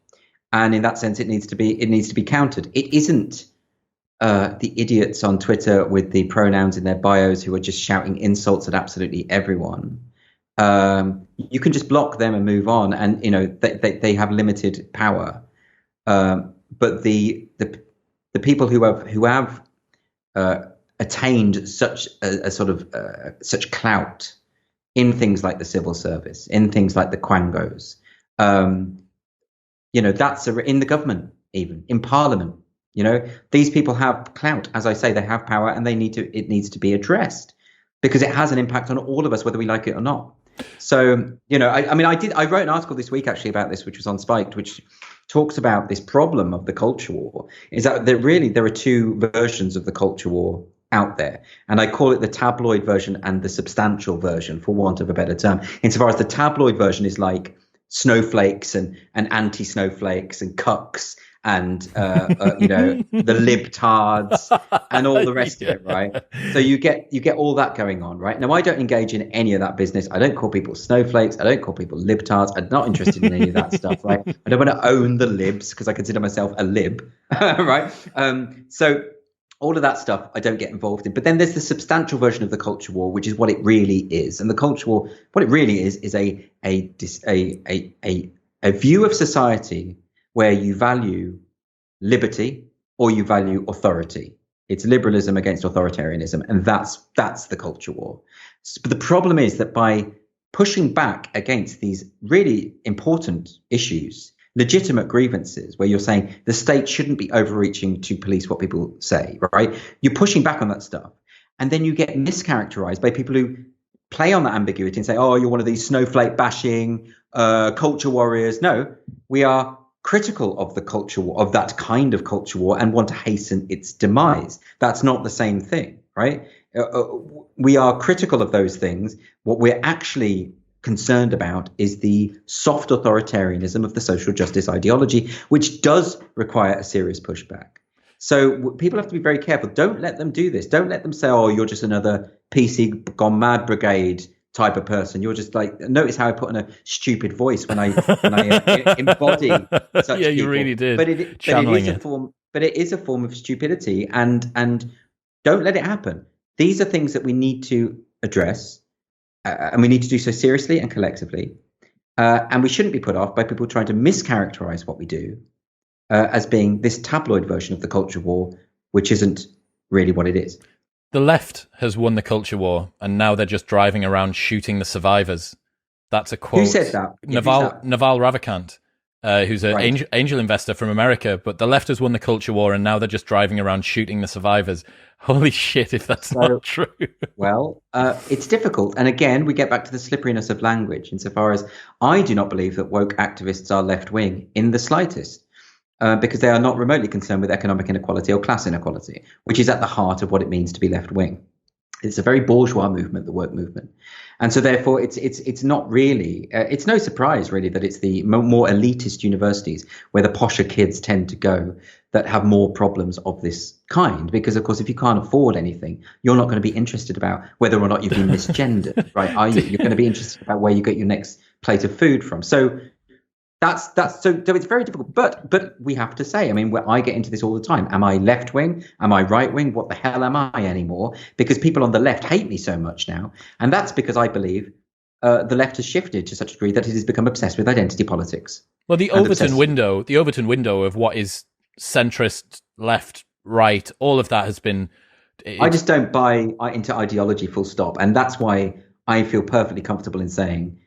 and in that sense it needs to be countered. It isn't the idiots on Twitter with the pronouns in their bios who are just shouting insults at absolutely everyone. You can just block them and move on, and they have limited power. But the people who have attained such a sort of such clout in things like the civil service, in things like the quangos, that's in the government, even in parliament. These people have clout. As I say, they have power, and it needs to be addressed because it has an impact on all of us, whether we like it or not. So, I wrote an article this week actually about this, which was on Spiked, which talks about this problem of the culture war. Is that there are two versions of the culture war out there, and I call it the tabloid version and the substantial version, for want of a better term. Insofar as the tabloid version is like snowflakes and anti-snowflakes and cucks and the libtards and all the rest of it, right? So you get all that going on, right? Now, I don't engage in any of that business. I don't call people snowflakes. I don't call people libtards. I'm not interested in any of that stuff, right? I don't want to own the libs because I consider myself a lib, right? So all of that stuff I don't get involved in. But then there's the substantial version of the culture war, which is what it really is. And the culture war, what it really is a view of society where you value liberty or you value authority. It's liberalism against authoritarianism, and that's the culture war. But the problem is that by pushing back against these really important issues, legitimate grievances, where you're saying the state shouldn't be overreaching to police what people say, right? You're pushing back on that stuff, and then you get mischaracterized by people who play on that ambiguity and say, oh, you're one of these snowflake bashing culture warriors. No, we are critical of the culture war, of that kind of culture war, and want to hasten its demise. That's not the same thing, right? We are critical of those things. What we're actually concerned about is the soft authoritarianism of the social justice ideology, which does require a serious pushback. So people have to be very careful. Don't let them do this. Don't let them say, oh, you're just another PC gone mad brigade type of person. You're just like, notice how I put on a stupid voice when I embody such yeah, people. You really did. But it is a form of stupidity, and don't let it happen. These are things that we need to address, and we need to do so seriously and collectively. And we shouldn't be put off by people trying to mischaracterize what we do as being this tabloid version of the culture war, which isn't really what it is. The left has won the culture war, and now they're just driving around shooting the survivors. That's a quote. Who said that? Naval Ravikant, who's an angel investor from America. But the left has won the culture war, and now they're just driving around shooting the survivors. Holy shit, if that's not true. Well, it's difficult. And again, we get back to the slipperiness of language, insofar as I do not believe that woke activists are left-wing in the slightest. Because they are not remotely concerned with economic inequality or class inequality, which is at the heart of what it means to be left-wing. It's a very bourgeois movement, the work movement. And so therefore, it's not really, it's no surprise really that it's the more elitist universities where the posher kids tend to go that have more problems of this kind. Because of course, if you can't afford anything, you're not going to be interested about whether or not you've been misgendered, right? Are you? You're going to be interested about where you get your next plate of food from. So so it's very difficult, but we have to say, I mean, I get into this all the time. Am I left wing? Am I right wing? What the hell am I anymore? Because people on the left hate me so much now, and that's because I believe the left has shifted to such a degree that it has become obsessed with identity politics. Well, the Overton window of what is centrist, left, right, all of that has been. I just don't buy into ideology, full stop, and that's why I feel perfectly comfortable in saying.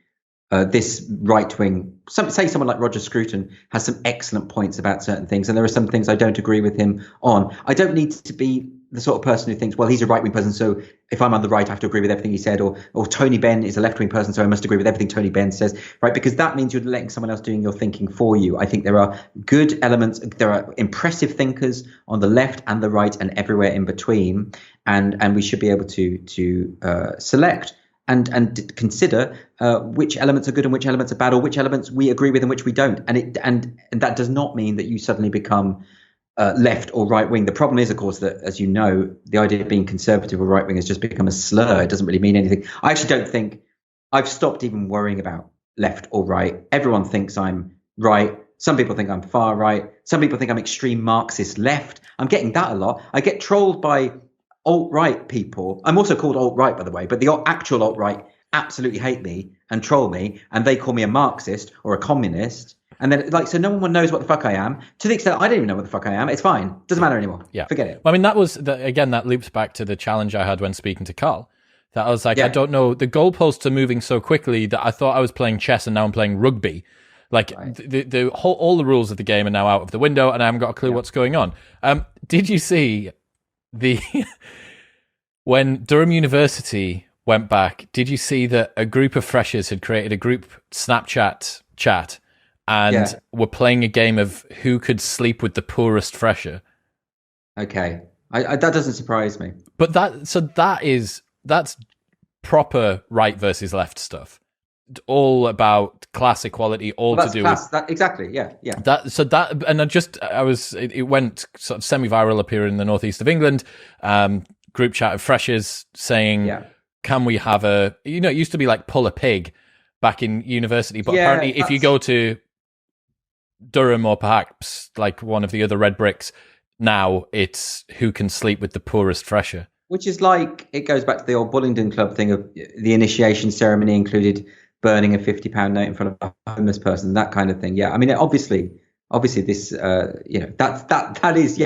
This right wing, say someone like Roger Scruton has some excellent points about certain things, and there are some things I don't agree with him on. I don't need to be the sort of person who thinks, well, he's a right wing person, so if I'm on the right, I have to agree with everything he said, or Tony Benn is a left wing person, so I must agree with everything Tony Benn says, right? Because that means you're letting someone else doing your thinking for you. I think there are good elements, there are impressive thinkers on the left and the right and everywhere in between, and we should be able to select. And consider which elements are good and which elements are bad, or which elements we agree with and which we don't. And that does not mean that you suddenly become left or right wing. The problem is, of course, that, as you know, the idea of being conservative or right wing has just become a slur. It doesn't really mean anything. I actually don't think I've stopped even worrying about left or right. Everyone thinks I'm right. Some people think I'm far right. Some people think I'm extreme Marxist left. I'm getting that a lot. I get trolled by alt-right people. I'm also called alt-right, by the way, but the actual alt-right absolutely hate me and troll me, and they call me a Marxist or a communist. And then, so no one knows what the fuck I am. To the extent I don't even know what the fuck I am, it's fine. Doesn't matter anymore. Yeah. Forget it. Well, I mean, that loops back to the challenge I had when speaking to Carl. That I was like, I don't know, the goalposts are moving so quickly that I thought I was playing chess and now I'm playing rugby. Like the whole, all the rules of the game are now out of the window and I haven't got a clue what's going on. Did you see when Durham University went back, did you see that a group of freshers had created a group Snapchat chat and were playing a game of who could sleep with the poorest fresher? Okay. That doesn't surprise me. But that's proper right versus left stuff. All about class equality, exactly. Yeah. It went sort of semi-viral up here in the northeast of England. Group chat of freshers saying, can we have it used to be like pull a pig back in university, but apparently if you go to Durham or perhaps like one of the other red bricks, now it's who can sleep with the poorest fresher. Which is like, it goes back to the old Bullingdon Club thing of the initiation ceremony included burning a £50 note in front of a homeless person, that kind of thing. Yeah, I mean, obviously this, that is,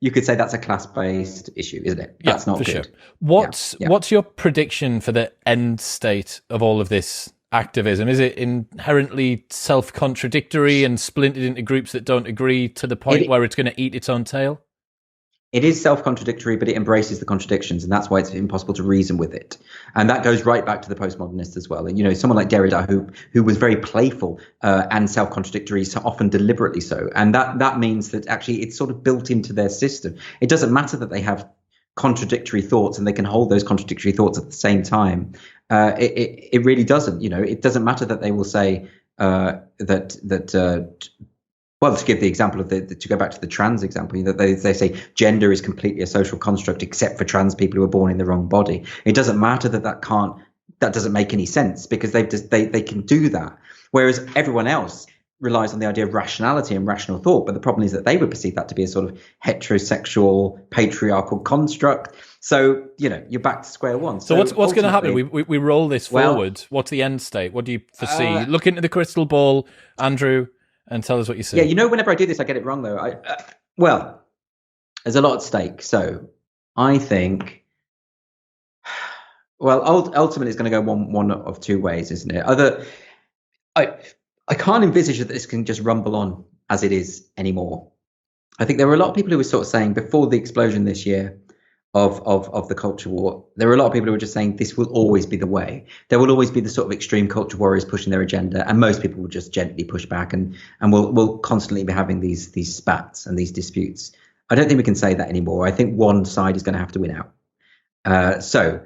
you could say that's a class-based issue, isn't it? That's not good. Sure. What's your prediction for the end state of all of this activism? Is it inherently self-contradictory and splintered into groups that don't agree to the point where it's going to eat its own tail? It is self-contradictory, but it embraces the contradictions, and that's why it's impossible to reason with it. And that goes right back to the postmodernists as well. And someone like Derrida, who was very playful and self-contradictory, so often deliberately so. And that means that actually it's sort of built into their system. It doesn't matter that they have contradictory thoughts and they can hold those contradictory thoughts at the same time. It really doesn't. It doesn't matter that they will say well, to give the example of to go back to the trans example, that they say gender is completely a social construct except for trans people who are born in the wrong body. It doesn't matter that doesn't make any sense because they can do that. Whereas everyone else relies on the idea of rationality and rational thought. But the problem is that they would perceive that to be a sort of heterosexual, patriarchal construct. So, you're back to square one. So what's going to happen? We roll this forward. What's the end state? What do you foresee? Look into the crystal ball, Andrew, and tell us what you see. Yeah, whenever I do this, I get it wrong, though. There's a lot at stake. So I think, ultimately it's going to go one of two ways, isn't it? I can't envisage that this can just rumble on as it is anymore. I think there were a lot of people who were sort of saying before the explosion this year of the culture war, there were a lot of people who were just saying this will always be the way. There will always be the sort of extreme culture warriors pushing their agenda, and most people will just gently push back, and we'll constantly be having these spats and these disputes. I don't think we can say that anymore. I think one side is going to have to win out. So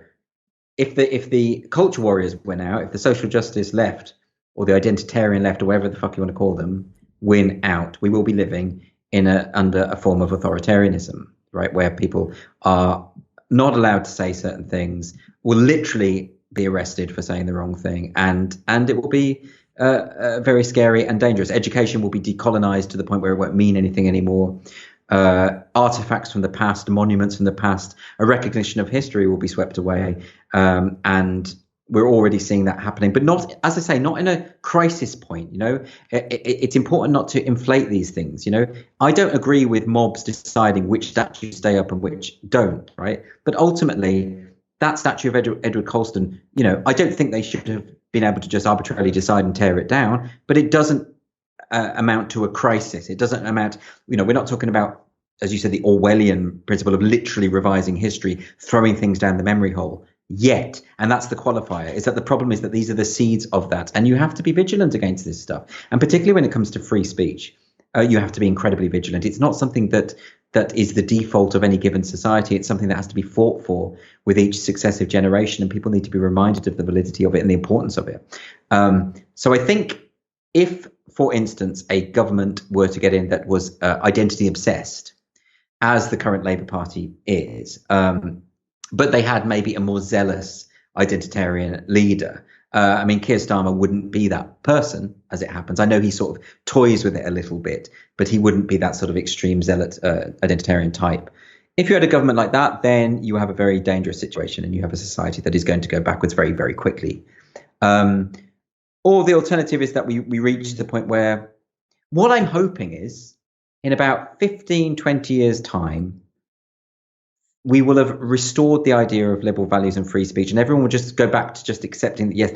if the culture warriors win out, if the social justice left or the identitarian left or whatever the fuck you want to call them win out, we will be living under a form of authoritarianism, right, where people are not allowed to say certain things, will literally be arrested for saying the wrong thing, and it will be very scary and dangerous. Education will be decolonized to the point where it won't mean anything anymore. Artifacts from the past, monuments from the past, a recognition of history will be swept away, and we're already seeing that happening, but not, as I say, not in a crisis point. It's important not to inflate these things. I don't agree with mobs deciding which statues stay up and which don't, right? But ultimately, that statue of Edward Colston, I don't think they should have been able to just arbitrarily decide and tear it down. But it doesn't amount to a crisis. It doesn't amount. We're not talking about, as you said, the Orwellian principle of literally revising history, throwing things down the memory hole. Yet, and that's the qualifier, is that the problem is that these are the seeds of that, and you have to be vigilant against this stuff, and particularly when it comes to free speech, you have to be incredibly vigilant. It's not something that is the default of any given society. It's something that has to be fought for with each successive generation, and people need to be reminded of the validity of it and the importance of it. So I think if, for instance, a government were to get in that was identity obsessed, as the current Labour Party is, but they had maybe a more zealous identitarian leader, I mean, Keir Starmer wouldn't be that person as it happens. I know he sort of toys with it a little bit, but he wouldn't be that sort of extreme zealot identitarian type. If you had a government like that, then you have a very dangerous situation and you have a society that is going to go backwards very, very quickly. Or the alternative is that we reach the point where what I'm hoping is in about 15, 20 years' time, we will have restored the idea of liberal values and free speech, and everyone will just go back to just accepting that, yes,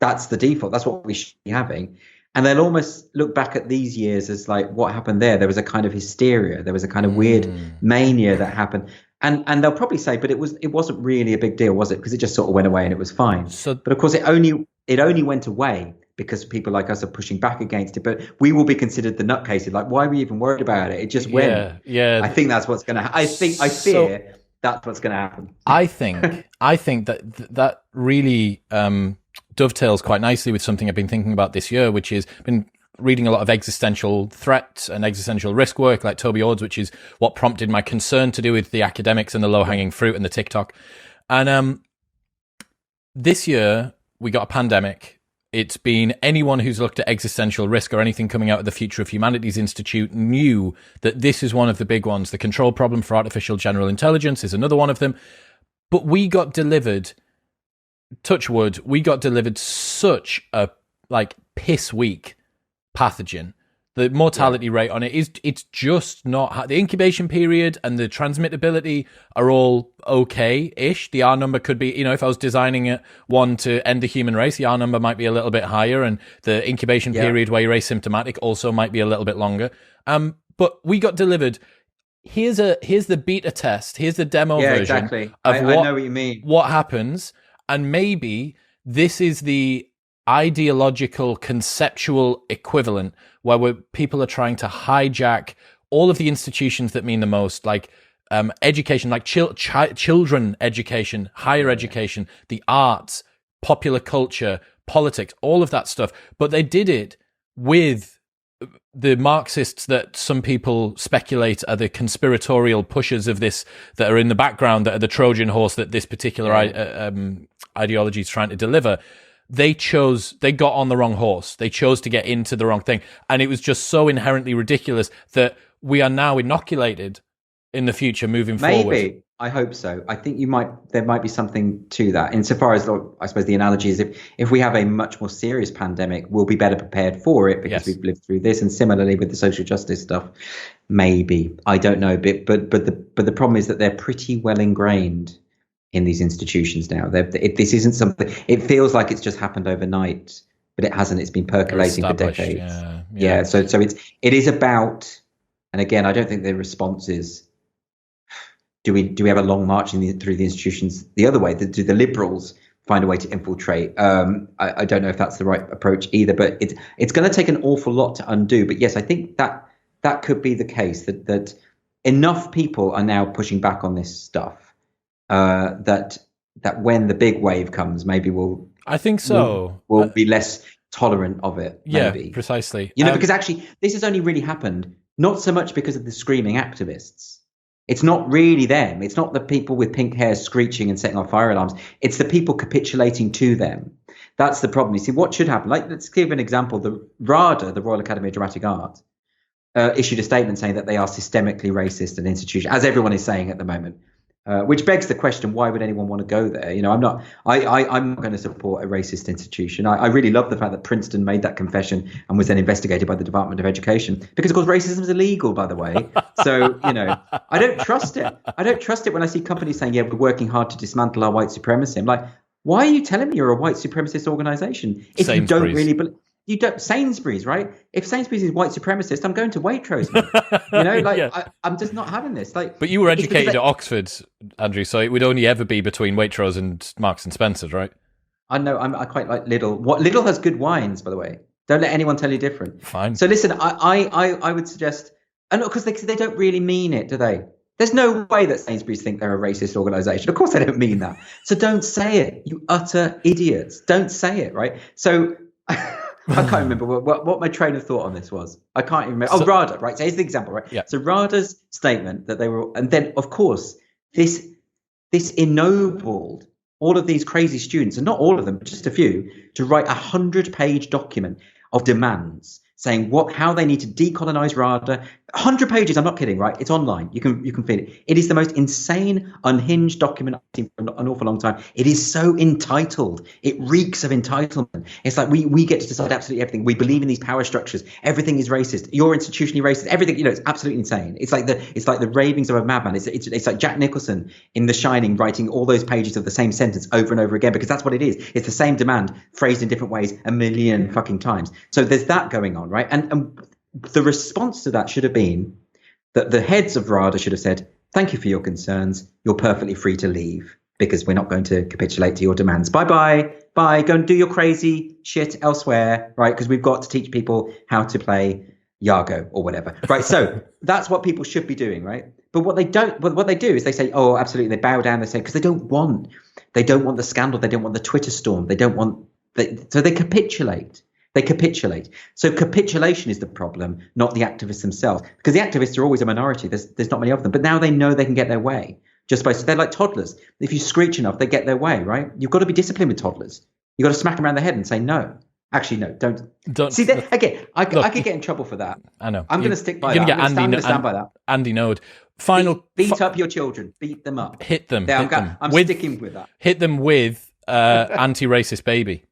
that's the default. That's what we should be having. And they'll almost look back at these years as like, what happened there? There was a kind of hysteria. There was a kind of weird mania that happened. And they'll probably say, but it wasn't really a big deal, was it? Because it just sort of went away and it was fine. But of course, it only went away because people like us are pushing back against it. But we will be considered the nutcases. Like, why are we even worried about it? It just went. Yeah. I think that's what's going to happen. I fear that's what's going to happen. I think that really dovetails quite nicely with something I've been thinking about this year, which is been reading a lot of existential threat and existential risk work like Toby Ord's, which is what prompted my concern to do with the academics and the low-hanging fruit and the TikTok. And this year, we got a pandemic. It's been anyone who's looked at existential risk or anything coming out of the Future of Humanities Institute knew that this is one of the big ones. The control problem for artificial general intelligence is another one of them. But we got delivered, touch wood, we got delivered such a piss weak pathogen. The mortality rate on it's just not, the incubation period and the transmittability are all okay-ish. The R number could be, if I was designing one to end the human race, the R number might be a little bit higher, and the incubation period where you're asymptomatic also might be a little bit longer. But we got delivered, here's the beta test, here's the demo version exactly. of I know what you mean. What happens, and maybe this is the ideological conceptual equivalent where people are trying to hijack all of the institutions that mean the most, like education, like children education, higher education, the arts, popular culture, politics, all of that stuff. But they did it with the Marxists that some people speculate are the conspiratorial pushers of this, that are in the background, that are the Trojan horse that this particular ideology is trying to deliver. They got on the wrong horse. They chose to get into the wrong thing. And it was just so inherently ridiculous that we are now inoculated in the future moving forward. Maybe. I hope so. I think there might be something to that. Insofar as, I suppose the analogy is if we have a much more serious pandemic, we'll be better prepared for it because we've lived through this. And similarly with the social justice stuff, maybe. I don't know. But the problem is that they're pretty well ingrained in these institutions now. This isn't something, it feels like it's just happened overnight, but it hasn't. It's been percolating for decades. So it is about, and again, I don't think the response is, do we have a long march through the institutions the other way? Do the liberals find a way to infiltrate? I don't know if that's the right approach either, but it's going to take an awful lot to undo. But yes, I think that could be the case, that enough people are now pushing back on this stuff, that when the big wave comes, maybe we'll be less tolerant of it. Maybe. Yeah, precisely. Because actually this has only really happened not so much because of the screaming activists. It's not really them. It's not the people with pink hair screeching and setting off fire alarms. It's the people capitulating to them. That's the problem. You see, what should happen? Let's give an example. The RADA, the Royal Academy of Dramatic Art, issued a statement saying that they are systemically racist an institution, as everyone is saying at the moment. Which begs the question: why would anyone want to go there? I'm not going to support a racist institution. I really love the fact that Princeton made that confession and was then investigated by the Department of Education, because of course racism is illegal, by the way. So I don't trust it. I don't trust it when I see companies saying, "Yeah, we're working hard to dismantle our white supremacy." I'm like, why are you telling me you're a white supremacist organization if you don't really believe? You don't. Sainsbury's, right? If Sainsbury's is white supremacist, I'm going to Waitrose. I'm just not having this. But you were educated at Oxford, Andrew, so it would only ever be between Waitrose and Marks and Spencer's, right? I know. I quite like Lidl. Lidl has good wines, by the way. Don't let anyone tell you different. Fine. So listen, I would suggest, and look, because they don't really mean it, do they? There's no way that Sainsbury's think they're a racist organisation. Of course, they don't mean that. So don't say it, you utter idiots. Don't say it, right? So. I can't remember what my train of thought on this was. I can't even remember. RADA, right? So here's the example, right? Yeah. So RADA's statement that they were, and then of course this ennobled all of these crazy students, and not all of them, but just a few, to write 100-page document of demands saying how they need to decolonize RADA. 100 pages, I'm not kidding, right? It's online. You can feel it. It is the most insane, unhinged document I've seen for an awful long time. It is so entitled. It reeks of entitlement. It's like we get to decide absolutely everything. We believe in these power structures. Everything is racist. You're institutionally racist. Everything, it's absolutely insane. It's like the ravings of a madman. It's like Jack Nicholson in The Shining writing all those pages of the same sentence over and over again, because that's what it is. It's the same demand phrased in different ways a million fucking times. So there's that going on, right? And the response to that should have been that the heads of RADA should have said, thank you for your concerns. You're perfectly free to leave because we're not going to capitulate to your demands. Bye. Go and do your crazy shit elsewhere, right? Because we've got to teach people how to play Yago or whatever, right? So that's what people should be doing, right? But what they do is they say, oh, absolutely. They bow down. They say, because they don't want the scandal. They don't want the Twitter storm. So they capitulate. So capitulation is the problem, not the activists themselves, because the activists are always a minority. There's not many of them, but now they know they can get their way. They're like toddlers. If you screech enough, they get their way, right? You've got to be disciplined with toddlers. You've got to smack them around the head and say no. Actually, no, don't. See that again? I could get in trouble for that. I know. I'm going to stick by that. I'm going to stand by that. Andy Node. Beat up your children. Beat them up. Hit them. I'm sticking with that. Hit them with anti-racist baby.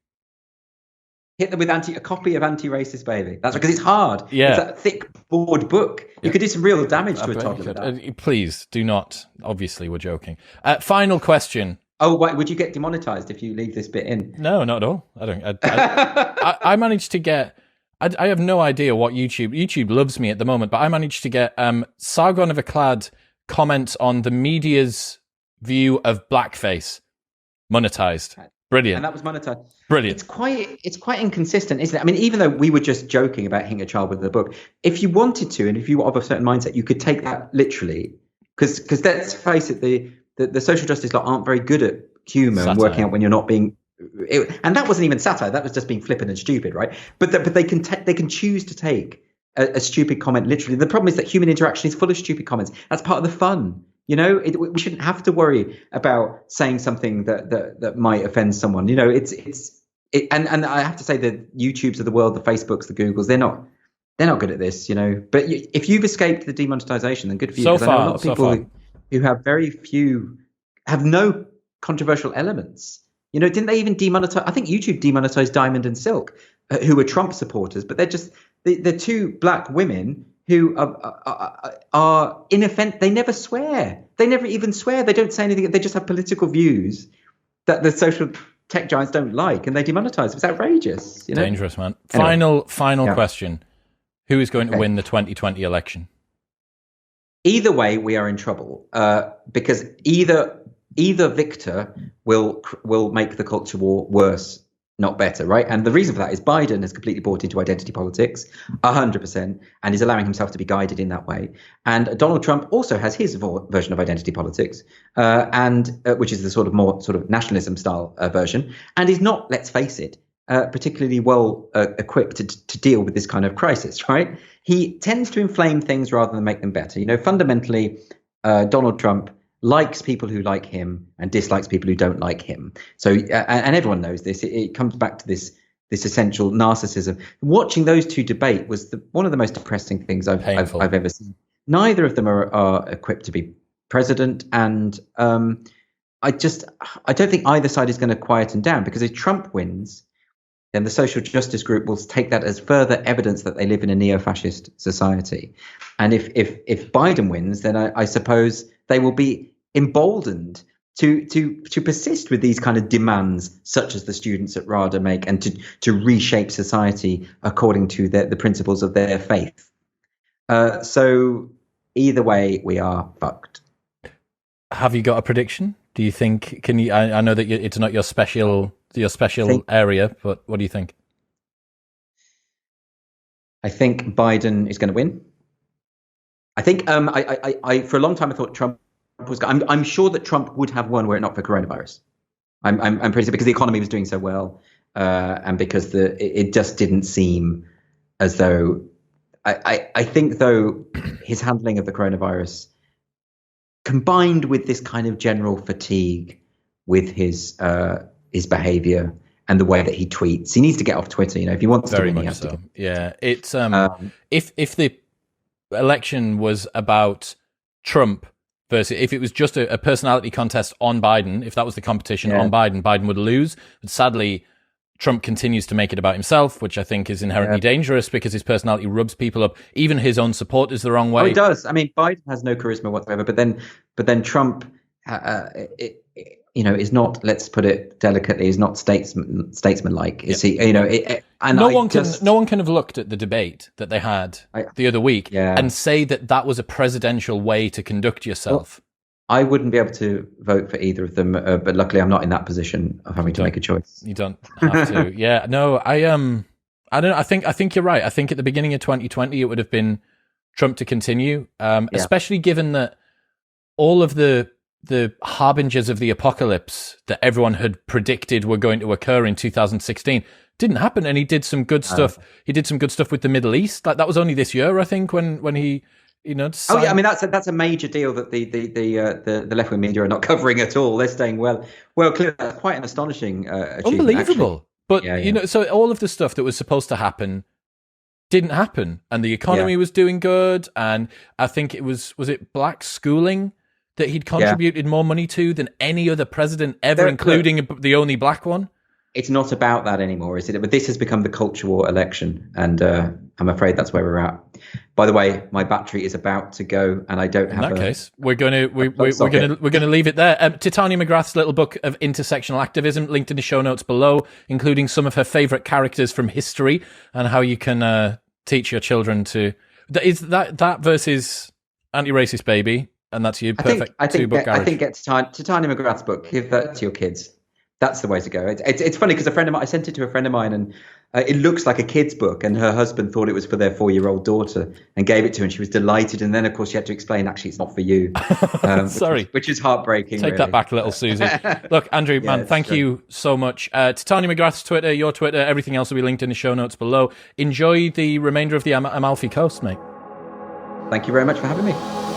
Hit them with a copy of Anti-Racist Baby. That's because it's hard. Yeah. It's that thick board book. You could do some real damage to a toddler with that. Please do not. Obviously, we're joking. Final question. Oh, wait, would you get demonetized if you leave this bit in? No, not at all. I don't. I managed to get. I have no idea what YouTube loves me at the moment, but I managed to get Sargon of Akkad comments on the media's view of blackface monetized. Brilliant. And that was monetized. Brilliant. It's quite inconsistent, isn't it? I mean, even though we were just joking about hitting a child with a book, if you wanted to, and if you were of a certain mindset, you could take that literally. Because let's face it, the social justice lot aren't very good at humor and working out when you're not being. And that wasn't even satire. That was just being flippant and stupid, right? But they can choose to take a stupid comment literally. The problem is that human interaction is full of stupid comments. That's part of the fun. We shouldn't have to worry about saying something that might offend someone. And I have to say the YouTubes of the world, the Facebooks, the Googles, they're not good at this. But if you've escaped the demonetization, then good for you. So far, I know a lot of people who have no controversial elements. Didn't they even demonetize? I think YouTube demonetized Diamond and Silk, who were Trump supporters, but they're two black women who are inoffensive. They never swear. They never even swear. They don't say anything. They just have political views that the social tech giants don't like, and they demonetize. It's outrageous. Dangerous, man. Anyway. Final question. Who is going to win the 2020 election? Either way, we are in trouble because either victor will make the culture war worse, not better, right? And the reason for that is Biden has completely bought into identity politics, 100%, and is allowing himself to be guided in that way. And Donald Trump also has his version of identity politics, which is the more nationalism style version, and is not, let's face it, particularly well equipped to deal with this kind of crisis, right? He tends to inflame things rather than make them better. Fundamentally, Donald Trump likes people who like him and dislikes people who don't like him. So, and everyone knows this. It comes back to this essential narcissism. Watching those two debate was one of the most depressing things I've ever seen. Neither of them are equipped to be president, and I don't think either side is going to quieten down, because if Trump wins, then the social justice group will take that as further evidence that they live in a neo-fascist society. And if Biden wins, then I suppose they will be emboldened to persist with these kind of demands, such as the students at RADA make, and to reshape society according to the principles of their faith. So either way, we are fucked. Have you got a prediction? Do you think? Can you? I know that it's not your special area, but what do you think? I think Biden is going to win. I think I for a long time I thought Trump was. I'm sure that Trump would have won were it not for coronavirus. I'm pretty sure, because the economy was doing so well, and because it just didn't seem as though. I think though his handling of the coronavirus, combined with this kind of general fatigue with his behavior and the way that he tweets. He needs to get off Twitter. If he wants to win, he has to. Yeah, it's if the election was about Trump versus, if it was just a personality contest on Biden, if that was the competition on Biden, Biden would lose. But sadly, Trump continues to make it about himself, which I think is inherently dangerous because his personality rubs people up, even his own supporters, the wrong way. Oh, he does. I mean, Biden has no charisma whatsoever, but then Trump, is not, let's put it delicately, is not statesman-like. Is he? And no one can have looked at the debate that they had the other week and say that was a presidential way to conduct yourself. Well, I wouldn't be able to vote for either of them, but luckily I'm not in that position of having to make a choice. You don't have to. Yeah, no, I don't know. I think you're right. I think at the beginning of 2020 it would have been Trump to continue, especially given that all of the harbingers of the apocalypse that everyone had predicted were going to occur in 2016 didn't happen, and he did some good stuff. He did some good stuff with the Middle East. Like that was only this year, I think, when he. Signed. I mean that's a major deal that the left wing media are not covering at all. They're staying well. Clearly that's quite an astonishing achievement. Unbelievable. Actually. But so all of the stuff that was supposed to happen didn't happen, and the economy was doing good, and I think it was it black schooling that he'd contributed more money to than any other president ever, including the only black one. It's not about that anymore, is it? But this has become the culture war election, and I'm afraid that's where we're at. By the way, my battery is about to go, and I don't have. In that case, we're going to leave it there. Titania McGrath's little book of intersectional activism, linked in the show notes below, including some of her favorite characters from history and how you can teach your children to. Is that versus Anti-Racist Baby, and that's your perfect two-book garage. I think get Titania McGrath's book. Give that to your kids. That's the way to go. It's funny because I sent it to a friend of mine, and it looks like a kid's book, and her husband thought it was for their 4-year-old daughter and gave it to her, and she was delighted. And then, of course, she had to explain, actually, it's not for you. Sorry. Which is heartbreaking. Take that back, little Susie. Look, Andrew, man, thank you so much. Titania McGrath's Twitter, your Twitter, everything else will be linked in the show notes below. Enjoy the remainder of the Amalfi Coast, mate. Thank you very much for having me.